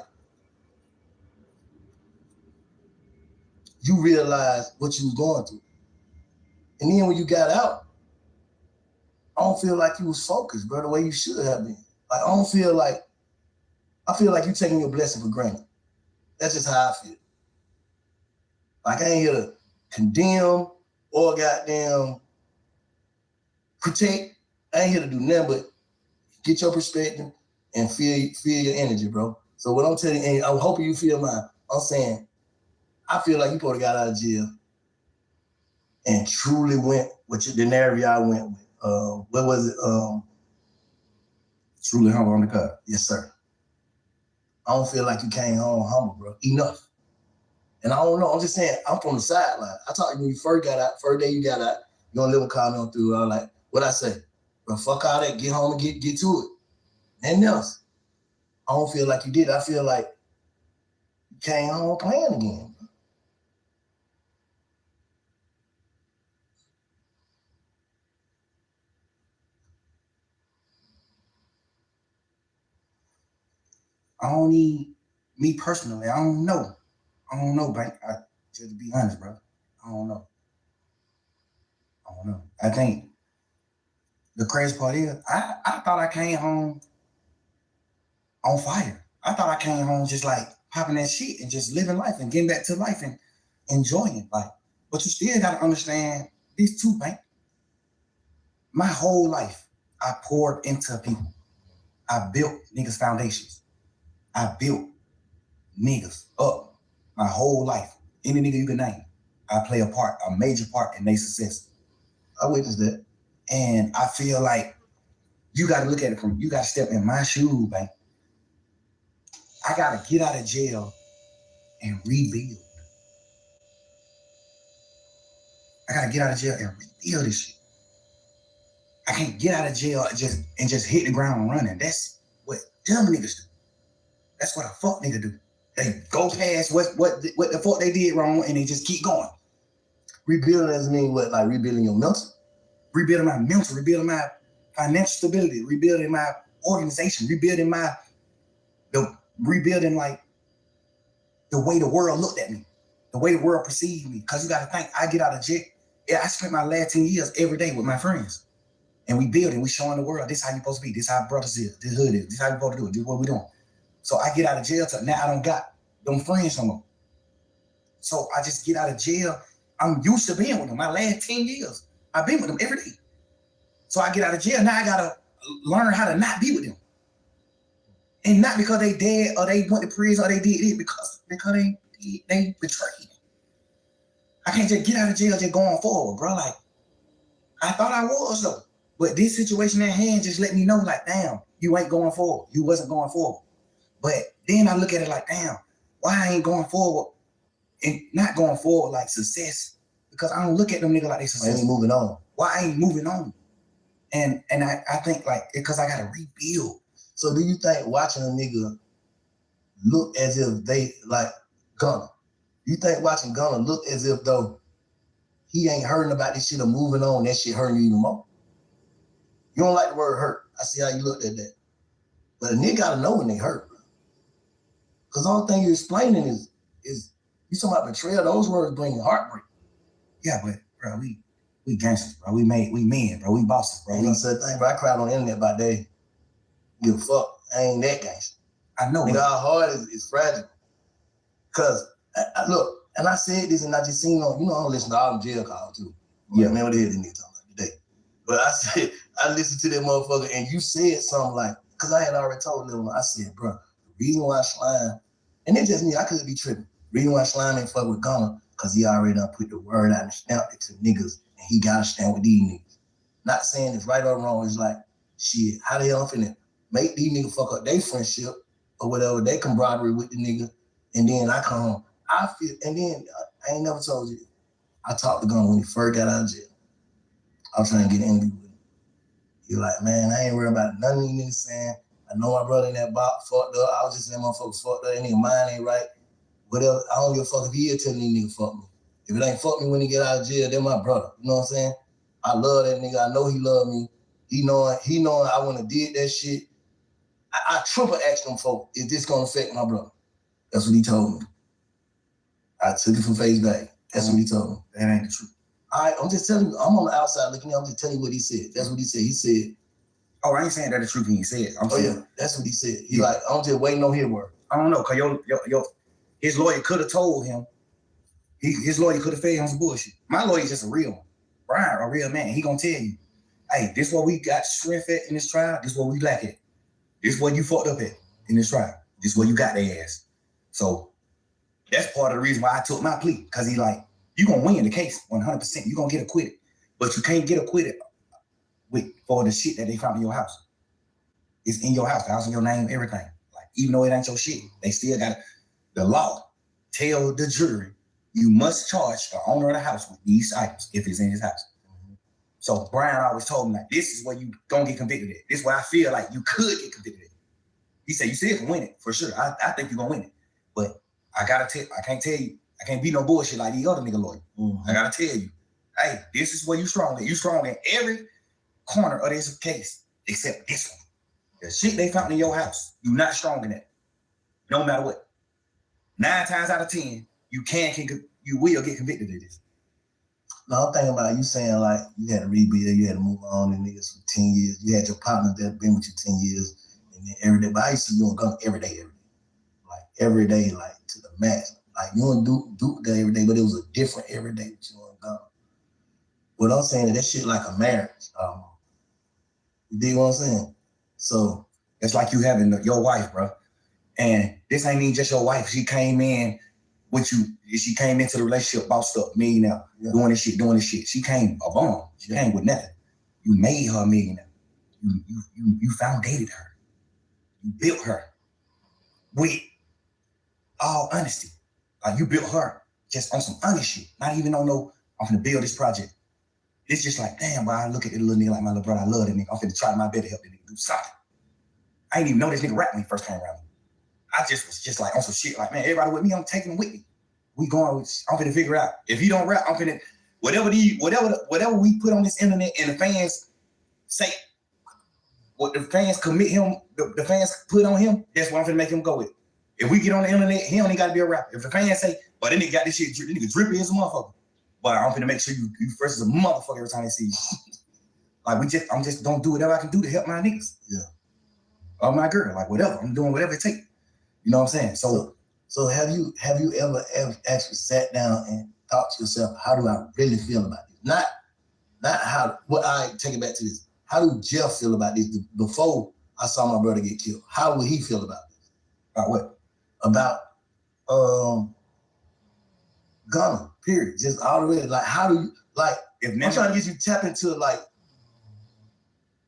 you realized what you was going through. And then when you got out, I don't feel like you was focused, bro, the way you should have been. Like, I feel like you taking your blessing for granted. That's just how I feel. Like, I ain't here to condemn or goddamn protect. I ain't here to do nothing but get your perspective and feel your energy, bro. So what I'm telling you, and I'm hoping you feel mine, I'm saying, I feel like you probably got out of jail and truly went with the narrative I went with. What was it? Truly humble on the cut. Yes, sir. I don't feel like you came home humble, bro. Enough. And I don't know. I'm just saying, I'm from the sideline. I talked to you when you first got out, first day you got out, you gonna live a comment through. I was like, what'd I say? Bro, fuck all that, get home and get to it. Nothing else. I don't feel like you did. I feel like you came home playing again. I don't need, me personally, I don't know, Bank. Just to be honest, bro. I don't know. I think the crazy part is, I thought I came home on fire. I thought I came home just like popping that shit and just living life and getting back to life and enjoying life. But you still gotta understand these two, Bank. My whole life, I poured into people. I built niggas' foundations. I built niggas up my whole life. Any nigga you can name, I play a major part in their success. I witnessed that. And I feel like you got to look at it you got to step in my shoes, man. I got to get out of jail and rebuild. I got to get out of jail and rebuild this shit. I can't get out of jail and just hit the ground running. That's what dumb niggas do. That's what a fuck nigga do. They go past what the fuck they did wrong and they just keep going. Rebuilding doesn't mean what? Like rebuilding your mental? Rebuilding my mental, rebuilding my financial stability, rebuilding my organization, rebuilding like the way the world looked at me, the way the world perceived me. Because you got to think, I get out of jail. Yeah, I spent my last 10 years every day with my friends. And we building, we showing the world, this how you supposed to be, this how brothers is, this hood is, this how you supposed to do it, this what we doing. So I get out of jail, now I don't got them friends no more. So I just get out of jail. I'm used to being with them. My last 10 years, I've been with them every day. So I get out of jail, now I gotta learn how to not be with them. And not because they dead or they went to prison or they did it, because they betrayed. I can't just get out of jail just going forward, bro. Like, I thought I was though. But this situation at hand just let me know, like, damn, you ain't going forward. You wasn't going forward. But then I look at it like, damn, why I ain't going forward and not going forward like success? Because I don't look at them niggas like they I success. ain't moving on. Why I ain't moving on? And I think like, because I gotta rebuild. So do you think watching a nigga look as if they like Gunna? You think watching Gunna look as if though he ain't hurting about this shit or moving on, that shit hurting you even more? You don't like the word hurt. I see how you looked at that. But a nigga gotta know when they hurt, bro. Cause the only thing you're explaining is you talking about betrayal. Those words bring heartbreak. Yeah, but bro, we gangsters, bro. We men, bro. We bosses, bro. Ain't no such thing, bro. I cried on the internet about that. Give a fuck. I ain't that gangster. I know. Nigga, our heart is fragile. Cause I look, and I said this, and I just seen on, you know, I don't listen to all them jail calls too. Yeah, man, what the hell they need talking about today? But I said, I listened to that motherfucker, and you said something like, cause I had already told them, I said, bro, the reason why Slime, and it's just me, I could be tripping. The reason why Slime ain't fuck with Gunna, cause he already done put the word out and snapped it to niggas, and he gotta stand with these niggas. Not saying it's right or wrong, it's like, shit, how the hell I'm finna make these niggas fuck up their friendship or whatever, they camaraderie with the nigga, and then I come home. I feel, and then I ain't never told you, I talked to Gunna when he first got out of jail. I was trying to get angry with him. He like, man, I ain't worried about none of these niggas saying, I know my brother in that box fucked up. I was just saying motherfuckers fucked up. That nigga mind ain't right. Whatever. I don't give a fuck if he is telling these niggas fuck me. If it ain't fuck me when he get out of jail, they're my brother. You know what I'm saying? I love that nigga. I know he love me. He knowing I wouldn't have did that shit. I triple asked him, folks, is this gonna affect my brother? That's what he told me. I took it for face value. That's what he told me. that ain't the truth. I'm just telling you, I'm on the outside looking in, I'm just telling you what he said. That's what he said. He said, Oh, I ain't saying that the truth when you said it. I'm oh saying, yeah, that's what he said. He like, I'm just waiting on his word. I don't know, cause his lawyer could have told him. His lawyer could have fed him some bullshit. My lawyer's just a real one. Brian, a real man. He gonna tell you, hey, this what we got strength at in this trial. This what we lack at. This what you fucked up at in this trial. This what you got their ass. So that's part of the reason why I took my plea. Cause he like, you gonna win the case 100%. You gonna get acquitted, but you can't get acquitted for the shit that they found in your house. It's in your house, the house in your name, everything. Like, even though it ain't your shit, they still got the law tell the jury you must charge the owner of the house with these items if it's in his house. So Brian always told me, like, this is where you gonna get convicted at. This is where I feel like you could get convicted at. He said, you still can win it, for sure. I think you're gonna win it. But I can't tell you, I can't be no bullshit like these other nigga lawyers. I gotta tell you, hey, this is where you strong at. You strong in every corner of this case, except this one. The shit they found in your house, you not strong in that. No matter what. 9 times out of 10, you will get convicted of this. No, I'm thinking about you saying like you had to rebuild, you had to move on and niggas for 10 years. You had your partner that been with you 10 years and then every day. But I used to do Gunna every day. Like every day, like to the max. Like you don't do that every day, but it was a different every day with you and Gunna. What I'm saying is that shit like a marriage. You dig what I'm saying? So it's like you having your wife, bro. And this ain't even just your wife. She came in with you. She came into the relationship bossed up, millionaire, doing this shit. She came a bomb. She came with nothing. You made her a millionaire. You foundated her. You built her with all honesty. Like you built her just on some honest shit. Not even on no, I'm gonna build this project. It's just like, damn, boy, I look at the little nigga like my little brother. I love that nigga. I'm finna try my best to help that nigga do something. I didn't even know this nigga rap when he first came around. I just was just like on some shit like, man, everybody with me, I'm taking him with me. We going with, I'm finna figure out. If he don't rap, I'm finna, whatever we put on this internet and the fans say, what the fans commit him, the fans put on him, that's what I'm finna make him go with. If we get on the internet, he only gotta be a rapper. If the fans say, but that nigga got this shit, this nigga drippy as a motherfucker. But I'm finna make sure you fresh as a motherfucker every time they see you. Like I'm just don't do whatever I can do to help my niggas. Yeah. Or my girl, like whatever. I'm doing whatever it takes. You know what I'm saying? So have you ever actually sat down and thought to yourself, how do I really feel about this? Not how, what I take it back to this. How do Jeff feel about this before I saw my brother get killed. How would he feel about this? About what? About Gunna, period. Just all the way. Like, how do you, like, If I'm never, trying to get you to tap into, like,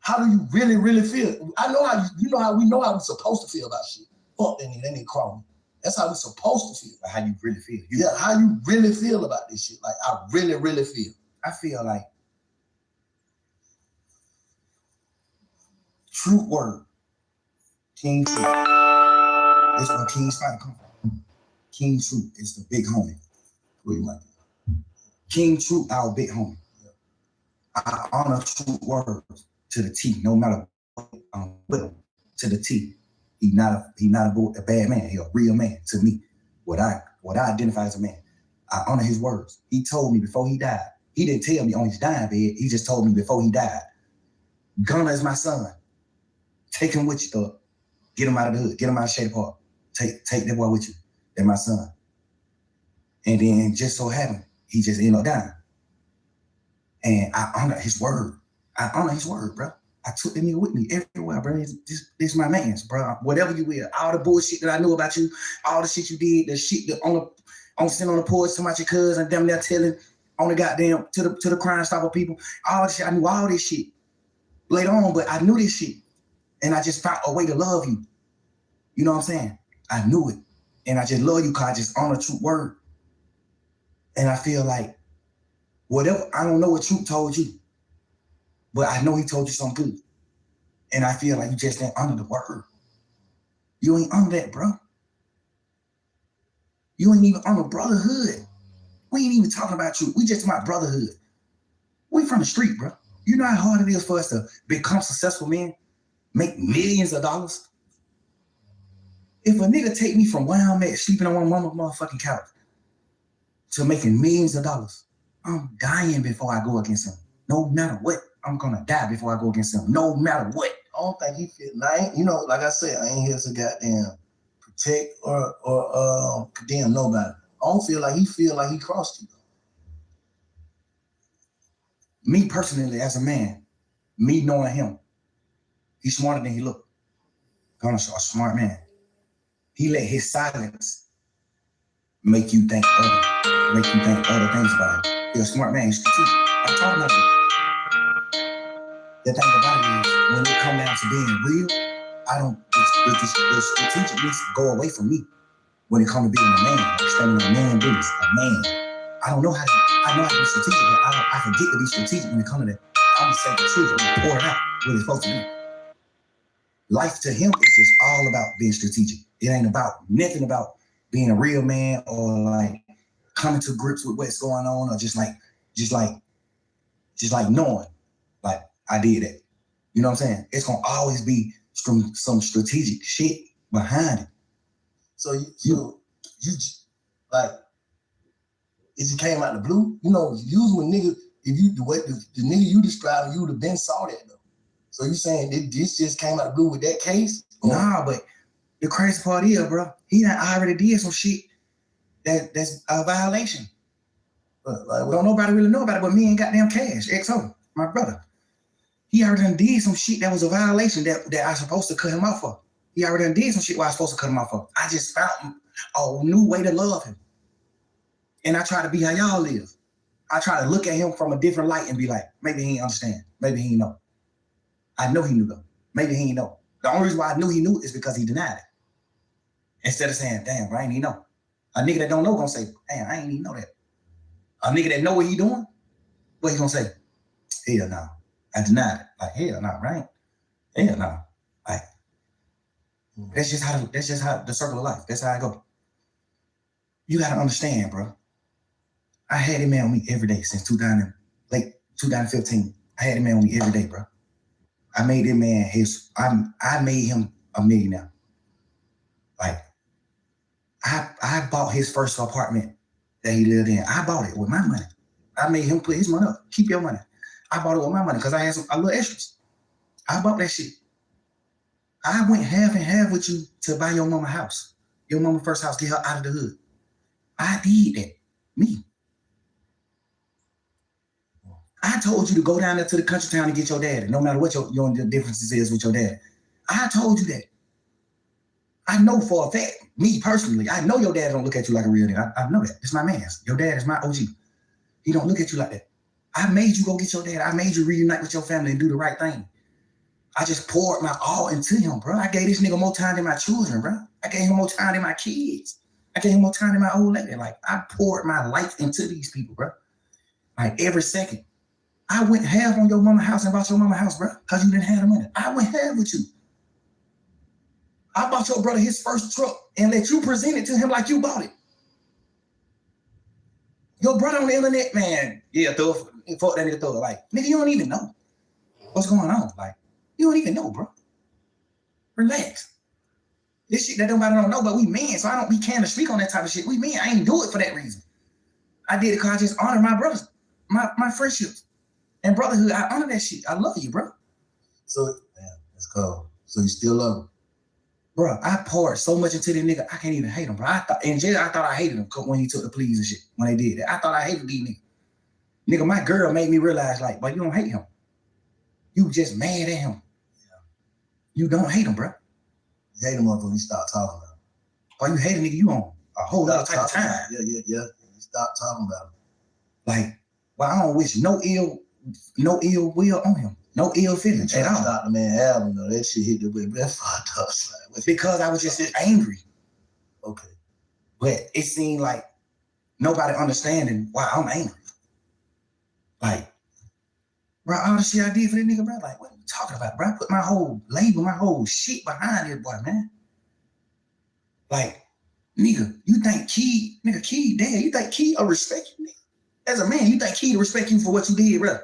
how do you really, really feel? I know how you know how we know how we're supposed to feel about shit. Fuck that nigga crawling. That's how we're supposed to feel. how you really feel. Yeah, how you really feel about this shit. Like, I really, really feel. I feel like truth word. King Truth. That's where King Spider come from. King Truth is the big homie. What you like? King Truth, our big homie. I honor truth words to the T, no matter what, to the T. He not a bad man. He a real man to me. What I identify as a man. I honor his words. He told me before he died. He didn't tell me on his dying bed. He just told me before he died. Gunna is my son. Take him with you, get him out of the hood. Get him out of Shady Park. Take that boy with you. That's my son. And then just so happened, he just ended up dying. And I honor his word. I honor his word, bro. I took that nigga with me everywhere, bro. This my man's, bro. Whatever you will, all the bullshit that I knew about you, all the shit you did, the shit that on sitting on the porch to my cousin, them there telling on the goddamn to the Crime Stopper people, all the shit. I knew all this shit later on, but I knew this shit, and I just found a way to love you. You know what I'm saying? I knew it, and I just love you because I just honor true word, and I feel like whatever. I don't know what Truth told you. But I know he told you something good. And I feel like you just didn't honor the word. You ain't honor that, bro. You ain't even honor brotherhood. We ain't even talking about you. We just about brotherhood. We from the street, bro. You know how hard it is for us to become successful men? Make millions of dollars? If a nigga take me from where I'm at, sleeping on my mama's motherfucking couch, to making millions of dollars, I'm dying before I go against him. No matter what. I'm gonna die before I go against him, no matter what. I don't think he feel. Like, you know, like I said, I ain't here to goddamn protect or condemn nobody. I don't feel like he crossed you. Me personally, as a man, me knowing him, he's smarter than he looked. Gunna's a smart man. He let his silence make you think other things about him. He's a smart man. He's strategic. I'm talking about you. The thing about it is, when it comes down to being real, the strategicness go away from me when it comes to being a man, like standing on man business, a man. I know how to be strategic, but I forget to be strategic when it comes to that. I'm gonna say the truth, I'm gonna pour it out what it's supposed to be. Life to him is just all about being strategic. It ain't about nothing about being a real man or like coming to grips with what's going on or just like knowing, like, I did that. You know what I'm saying? It's gonna always be some strategic shit behind it. So you like, it just came out of the blue. You know, usually nigga, if you the nigga you described, you would have been saw that though. So you saying this just came out of the blue with that case? Nah, but the crazy part is, bro, he done already did some shit that's a violation. But like, Don't nobody really know about it, but me and goddamn Cash, XO, my brother. He already done did some shit that was a violation that I was supposed to cut him off for. He already done did some shit where I was supposed to cut him off for. I just found a new way to love him. And I try to be how y'all live. I try to look at him from a different light and be like, maybe he ain't understand. Maybe he ain't know. I know he knew though. Maybe he ain't know. The only reason why I knew he knew is because he denied it. Instead of saying, damn, bro, I ain't even know. A nigga that don't know gonna say, damn, I ain't even know that. A nigga that know what he doing, what he gonna say? Hell no. I denied it. Like, hell no, right? Hell no. Like, that's just how the circle of life. That's how I go. You gotta understand, bro. I had him man on me every day since late 2015. I had him man on me every day, bro. I made him man I made him a millionaire. Like, I bought his first apartment that he lived in. I bought it with my money. I made him put his money up. Keep your money. I bought it with my money because I had a little extras. I bought that shit. I went half and half with you to buy your mama house. Your mama first house, get her out of the hood. I did that. Me. I told you to go down there to the country town and get your daddy, no matter what your differences is with your dad. I told you that. I know for a fact, me personally, I know your dad don't look at you like a real nigga. I know that. It's my man's. Your dad is my OG. He don't look at you like that. I made you go get your dad. I made you reunite with your family and do the right thing. I just poured my all into him, bro. I gave this nigga more time than my children, bro. I gave him more time than my kids. I gave him more time than my old lady. Like, I poured my life into these people, bro. Like, every second. I went half on your mama house and bought your mama house, bro, because you didn't have the money. I went half with you. I bought your brother his first truck and let you present it to him like you bought it. Your brother on the internet, man, yeah, fuck that nigga throw it. Like, nigga, you don't even know what's going on. Like, you don't even know, bro. Relax. This shit that nobody don't know, but we men, so I don't be can't speak on that type of shit. We men, I ain't do it for that reason. I did it because I just honor my brothers, my friendships and brotherhood. I honor that shit. I love you, bro. So, damn, that's cold. So you still love him? Bro, I poured so much into this nigga, I can't even hate him, bro. In jail, I thought I hated him when he took the pleas and shit, when they did that. I thought I hated these niggas. Nigga, my girl made me realize, like, but you don't hate him. You just mad at him. Yeah. You don't hate him, bro. You hate him when you start talking about him. Or you hate a nigga, you on a whole other type of time. Yeah. You stop talking about him. Like, well, I don't wish no ill will on him. No ill feelings at all. Stop the man album, though. That shit hit the way. That fucked up. Like, because I was just angry. Okay. But it seemed like nobody understanding why I'm angry. Like, bro, all the shit I did for that nigga, bro, like, what are you talking about, bro? I put my whole label, my whole shit behind this boy, man. Like, nigga, you think Key, damn, you think Key will respect you, nigga? As a man, you think Key to respect you for what you did, bro?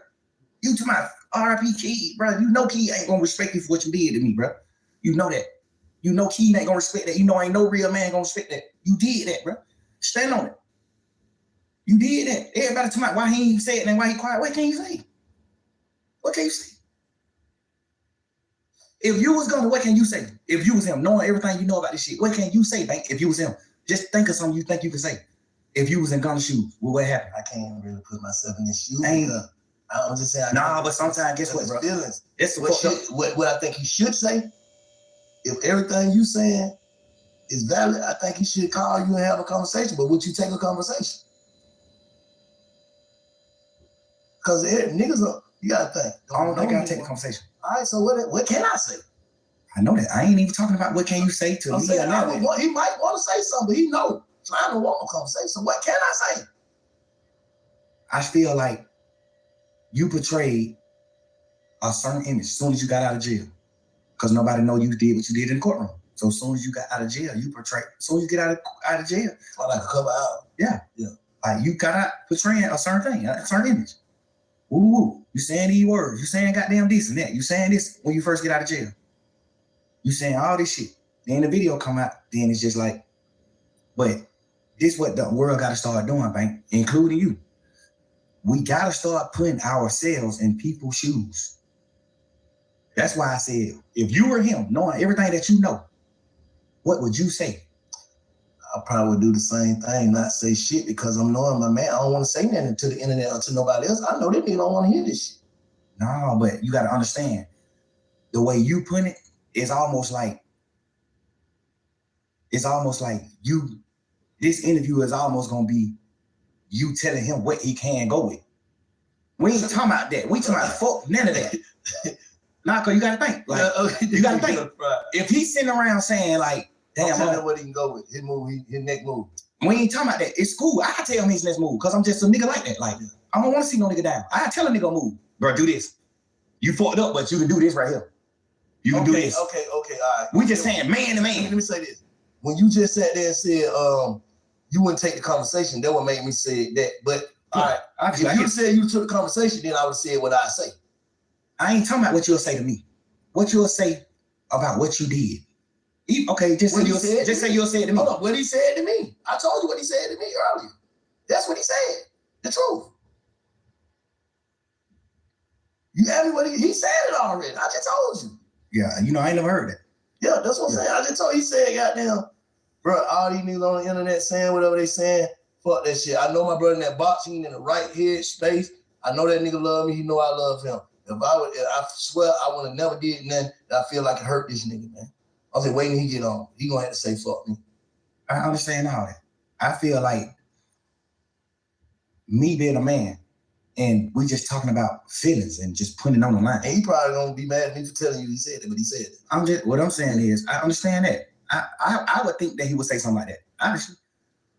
You to my RIP Key, bro. You know Key ain't gonna respect you for what you did to me, bro. You know that. You know Key ain't gonna respect that. You know ain't no real man gonna respect that. You did that, bro. Stand on it. You did that. Everybody talking about why he ain't say it and why he quiet. What can you say? What can you say? If you was gonna, what can you say? If you was him, knowing everything you know about this shit, what can you say, Bank? If you was him, just think of something you think you can say. If you was in Gunna's shoes, well, what happened? I can't really put myself in his shoes. I'm just saying. Nah, but sometimes, guess what, bro? Feelings. That's what I think he should say. If everything you saying is valid, I think he should call you and have a conversation. But would you take a conversation? Because niggas, you gotta think. I don't think I'll take the conversation. All right, so what can I say? I know that. I ain't even talking about what can you say to me. Saying, he might want to say something, but he know. So I don't want no conversation. What can I say? I feel like you portrayed a certain image as soon as you got out of jail. Because nobody know you did what you did in the courtroom. So as soon as you got out of jail, you portrayed. As soon as you get out of jail. Like a couple hours. Yeah. Like you got out portraying a certain thing, a certain image. Woo. You saying these words. You saying goddamn this and that. You saying this when you first get out of jail. You saying all this shit. Then the video come out. Then it's just like, but this what the world got to start doing, Bank, including you. We got to start putting ourselves in people's shoes. That's why I said, if you were him, knowing everything that you know, what would you say? I probably would do the same thing, not say shit, because I'm knowing my man. I don't want to say nothing to the internet or to nobody else. I know that nigga don't want to hear this shit. No, but you got to understand, the way you put it is almost like you, this interview is almost going to be you telling him what he can go with. We ain't talking about that. We talking about fuck none of that. Nah, cause you gotta think. Like you gotta think. If he's sitting around saying like, damn, tell him what he can go with. His move, his next move. We ain't talking about that. It's cool. I can tell him his next move because I'm just a nigga like that. Like, I don't want to see no nigga down. I tell a nigga move. Bro, do this. You fucked up, but you can do this right here. You can do this. Okay, all right. We just saying man to man. Let me say this. When you just sat there and said, you wouldn't take the conversation, that would make me say that. But all right, if you said you took the conversation, then I would have said what I say. I ain't talking about what you'll say to me. What you'll say about what you did. Okay, just say you'll say it to me. Hold on, what he said to me. I told you what he said to me earlier. That's what he said. The truth. You asked me what he said it already. I just told you. Yeah, I ain't never heard that. Yeah, that's what I'm saying. I just told you, he said, goddamn, bro, all these niggas on the internet saying whatever they saying, fuck that shit. I know my brother in that box, he in the right head space. I know that nigga love me. He know I love him. I swear I would have never did nothing that I feel like it hurt this nigga, man. I was like, wait till he get on. He gonna have to say fuck me. I understand all that. I feel like me being a man and we just talking about feelings and just putting it on the line. And he probably gonna be mad at me for telling you he said it, but he said it. What I'm saying is, I understand that. I would think that he would say something like that. Honestly,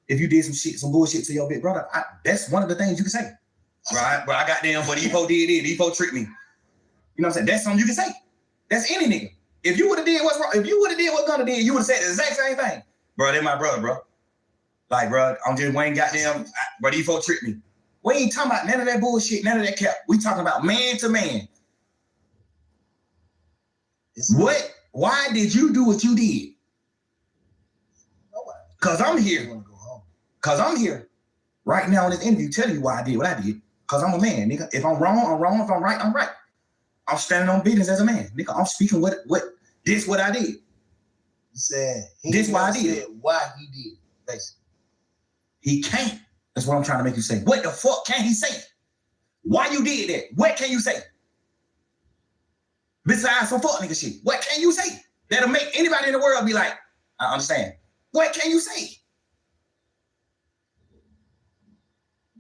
if you did some bullshit to your big brother, that's one of the things you can say. Right? But I got them, but Efo did it. Efo tricked me. You know what I'm saying? That's something you can say. That's any nigga. If you would have did what's wrong, if you would have did what Gunna did, you would have said the exact same thing. Bro, they're my brother, bro. Like, bro, I'm just Wayne goddamn, but Efo tricked me. We ain't talking about none of that bullshit, none of that cap. We talking about man to man. What? Why did you do what you did? Cause I'm here. Cause I'm here right now in this interview telling you why I did what I did. Cause I'm a man, nigga. If I'm wrong, I'm wrong. If I'm right, I'm right. I'm standing on business as a man, nigga. I'm speaking what I did. You said this why I did. Why he did, basically. He can't. That's what I'm trying to make you say. What the fuck can he say? Why you did that? What can you say? Besides some fuck nigga shit, what can you say that'll make anybody in the world be like, I understand? What can you say?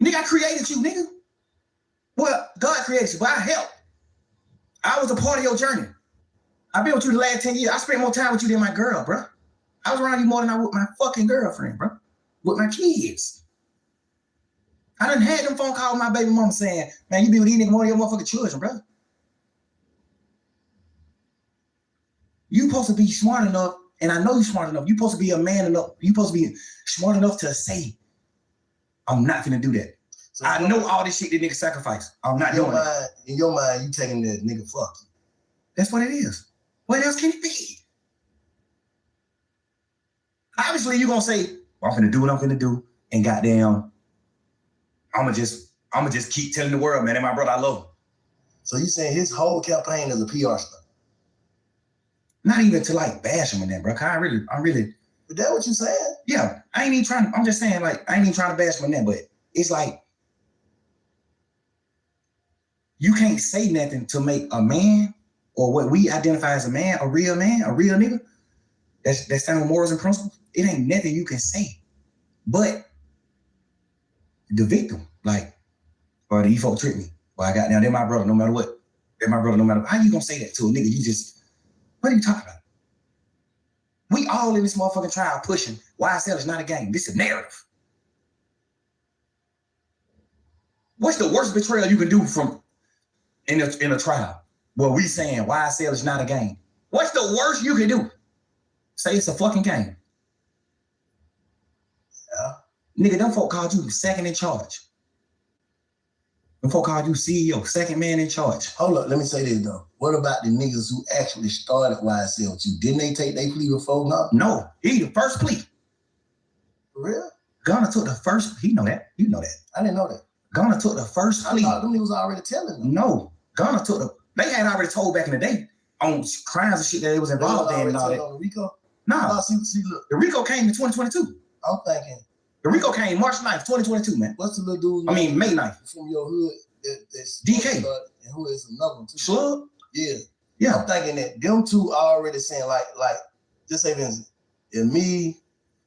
Nigga, I created you, nigga. Well, God created you, but I helped. I was a part of your journey. I've been with you the last 10 years. I spent more time with you than my girl, bro. I was around you more than I was with my fucking girlfriend, bro. With my kids. I done had them phone calls with my baby mama saying, man, you be with these niggas more than your motherfucking children, bro. You supposed to be smart enough, and I know you're smart enough. You supposed to be a man enough. You supposed to be smart enough to say, I'm not gonna do that. So I know all this shit that nigga sacrifice. I'm not doing it. In your mind, you taking that nigga fuck you. That's what it is. What else can it be? Obviously, you're gonna say, well, I'm gonna do what I'm gonna do, and goddamn, I'ma just keep telling the world, man, and my brother, I love him. So you saying his whole campaign is a PR stunt? Not even to like bash him in that, bro. I'm really. But that's what you saying? Yeah, I ain't even trying. I'm just saying, like, I ain't even trying to bash him in that, but it's like you can't say nothing to make a man or what we identify as a real nigga. That's sound morals and principles. It ain't nothing you can say, but the victim, like, or the Efo tricked me. Well, I got down. They're my brother, no matter what. They're my brother, no matter what. How you gonna say that to a nigga? What are you talking about? We all in this motherfucking trial pushing YSL is not a game. This is a narrative. What's the worst betrayal you can do from in a trial? Well, we saying YSL is not a game. What's the worst you can do? Say it's a fucking game. Yeah. Nigga, them folk called you second in charge. Them folk called you CEO, second man in charge. Hold up, let me say this though. What about the niggas who actually started YSL with you? Didn't they take their plea before now? No, he the first plea. For real? Gunna took the first, he know that. You know that. I didn't know that. Gunna took the first plea. I thought them niggas already telling them. No, Gunna took they had already told back in the day on crimes and shit that they was involved in and all that. On the RICO? Nah, see, look. The RICO came in 2022. I'm thinking. The RICO came March 9th, 2022, man. What's the little dude? May 9th. From your hood that's DK. And who is another one too? Slug? Yeah. Yeah. I'm thinking that them two are already saying like just say this, if me,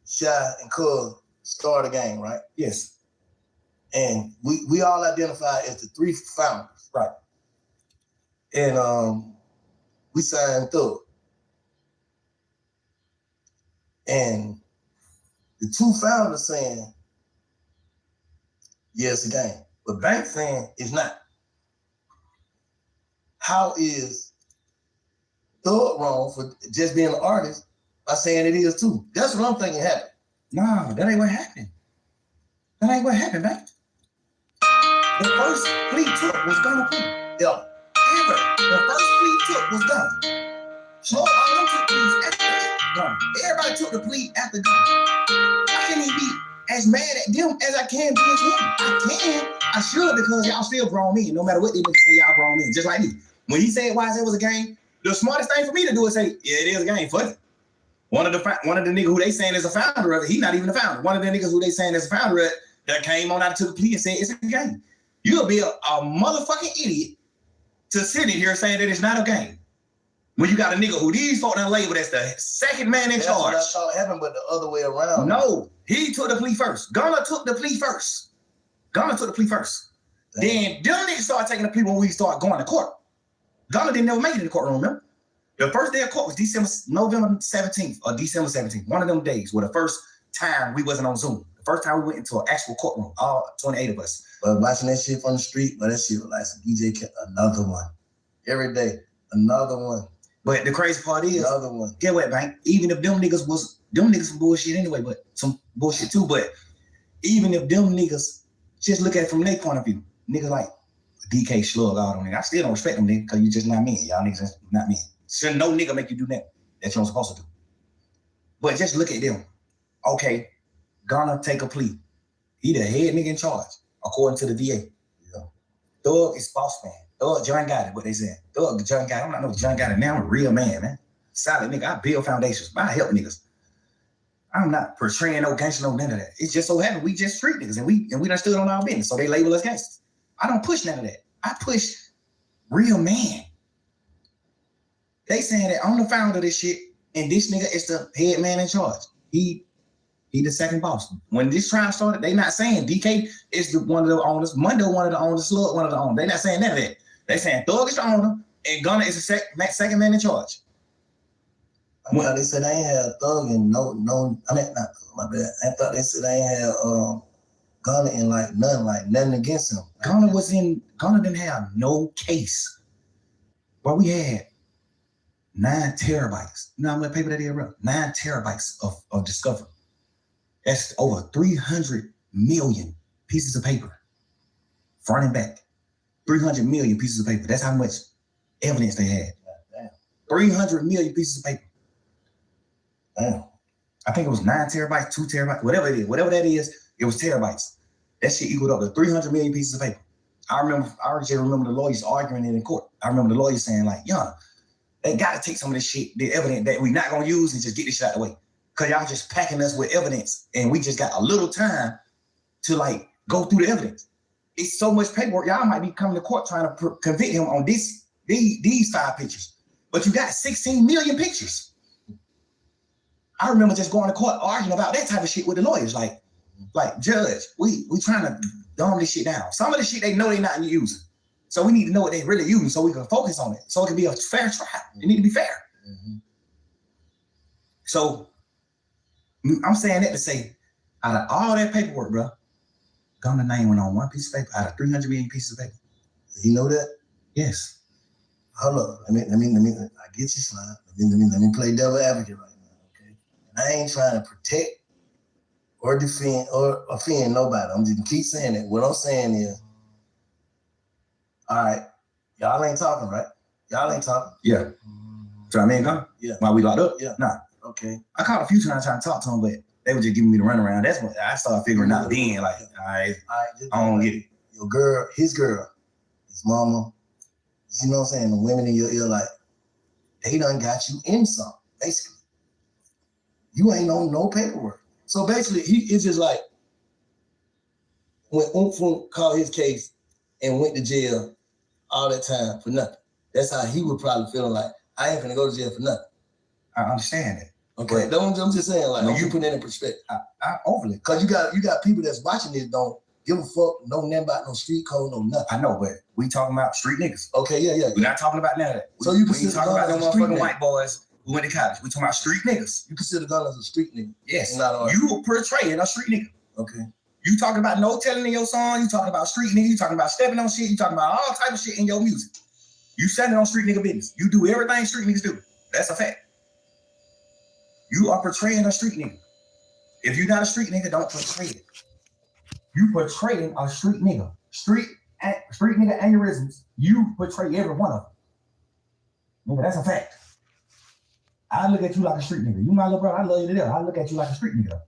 Shy, and Cuz start a gang, right? Yes. And we all identify as the three founders. Right. And we signed Thug. And the two founders saying, yeah, it's a game. But Bank saying it's not. How is Thug wrong for just being an artist by saying it is too? That's what I'm thinking happened. No, that ain't what happened. That ain't what happened, man. The first plea took was Gunna plea. Yeah. Ever. The first plea took was Gunna. So all them took pleas after Gunna. Everybody took the plea after Gunna. I can't even be as mad at them as I can be at him. I should, because y'all still grown men. No matter what they niggas say, y'all grown men. Just like me. When he said YSL was a game, the smartest thing for me to do is say, yeah, it is a game. Fuck it. One of the niggas who they saying is a founder of it, he not even a founder. One of the niggas who they saying is a founder of it that came on out to the plea and said it's a game. You'll be a motherfucking idiot to sitting here saying that it's not a game. When you got a nigga who these folk done labeled as the second man in That's charge. what I thought happened, but the other way around. No, he took the plea first. Gunner took the plea first. Then them niggas started taking the plea when we started going to court. Gunner didn't never make it in the courtroom, remember? The first day of court was November 17th or December 17th. One of them days were the first time we wasn't on Zoom. The first time we went into an actual courtroom, all 28 of us. But watching that shit from the street, but that shit was like some DJ another one. Every day, another one. But the crazy part is, another one. Get what, Bank? Even if them niggas some bullshit anyway, but some bullshit too. But even if them niggas just look at it from their point of view, niggas like DK Slug out on it. I still don't respect them niggas because you just not me. Y'all niggas is not me. Should no nigga make you do that you don't supposed to do. But just look at them. Okay, gonna take a plea. He the head nigga in charge, according to the DA. Yeah. Thug is boss man. Thug John got it, what they said. Thug John got it. I'm not no John got it now. I'm a real man. Solid nigga. I build foundations. I help niggas. I'm not portraying no gangster, no none of that. It's just so happened we just street niggas and we done stood on our business. So they label us gangsters. I don't push none of that. I push real man. They saying that I'm the founder of this shit, and this nigga is the head man in charge. He the second boss. When this trial started, they not saying DK is one of the owners, Mundo one of the owners, Slug one of the owners. They not saying none of that. They saying Thug is the owner, and Gunna is the second man in charge. Well, they said they ain't had Thug and no. I mean, not my bad. I thought they said they ain't had Gunna and nothing against him. Gunna didn't have no case. But we had 9 terabytes. You know how much paper that is, bro? 9 terabytes of discovery. That's over 300 million pieces of paper. Front and back. 300 million pieces of paper. That's how much evidence they had. Damn. 300 million pieces of paper. Damn. I think it was 9 terabytes, 2 terabytes, whatever it is. Whatever that is, it was terabytes. That shit equaled up to 300 million pieces of paper. I just remember the lawyers arguing it in court. I remember the lawyers saying like, yeah, they got to take some of this shit, the evidence that we're not going to use and just get this shit out of the way. Because y'all just packing us with evidence and we just got a little time to like go through the evidence. It's so much paperwork. Y'all might be coming to court trying to convict him on these 5 pictures. But you got 16 million pictures. I remember just going to court arguing about that type of shit with the lawyers. Like judge, we trying to dumb this shit down. Some of the shit they know they not using. So we need to know what they really using so we can focus on it. So it can be a fair trial. It need to be fair. Mm-hmm. So I'm saying that to say, out of all that paperwork, bro, Gunna name went on one piece of paper out of 300 million pieces of paper. You know that? Yes. Hold up. Let me. I get you, slide. Let me play devil advocate right now, okay? And I ain't trying to protect or defend or offend nobody. I'm just gonna keep saying it. What I'm saying is, all right, y'all ain't talking, right? Y'all ain't talking. Yeah. So I mean, Gunna? Yeah. While we locked up? Yeah. Nah. Okay. I called a few times trying to talk to them, but they were just giving me the runaround. That's when I started figuring out then, like, all right, I don't get it. Your girl, his mama, you know what I'm saying? The women in your ear, like, they done got you in something, basically. You ain't on no paperwork. So basically, it's just like, when Umfum called his case and went to jail all that time for nothing. That's how he would probably feel like, I ain't finna go to jail for nothing. I understand it. Okay, I'm just saying, like, when you put it in perspective. I overly. Because you got people that's watching this don't give a fuck, know nothing about no street code, no nothing. I know, but we talking about street niggas. Okay, yeah. We're not talking about none of that. So you we ain't talking about them motherfucking nigga. white boys who went to college. We talking about street niggas. You consider Gunna as a street nigga? Yes. Not you portraying a street nigga. Okay. You talking about no telling in your song. You talking about street nigga. You talking about stepping on shit. You talking about all type of shit in your music. You standing on street nigga business. You do everything street niggas do. That's a fact. You are portraying a street nigga. If you're not a street nigga, don't portray it. You portraying a street nigga. Street nigga aneurysms, you portray every one of them. Nigga, that's a fact. I look at you like a street nigga. You my little brother, I love you to death. I look at you like a street nigga.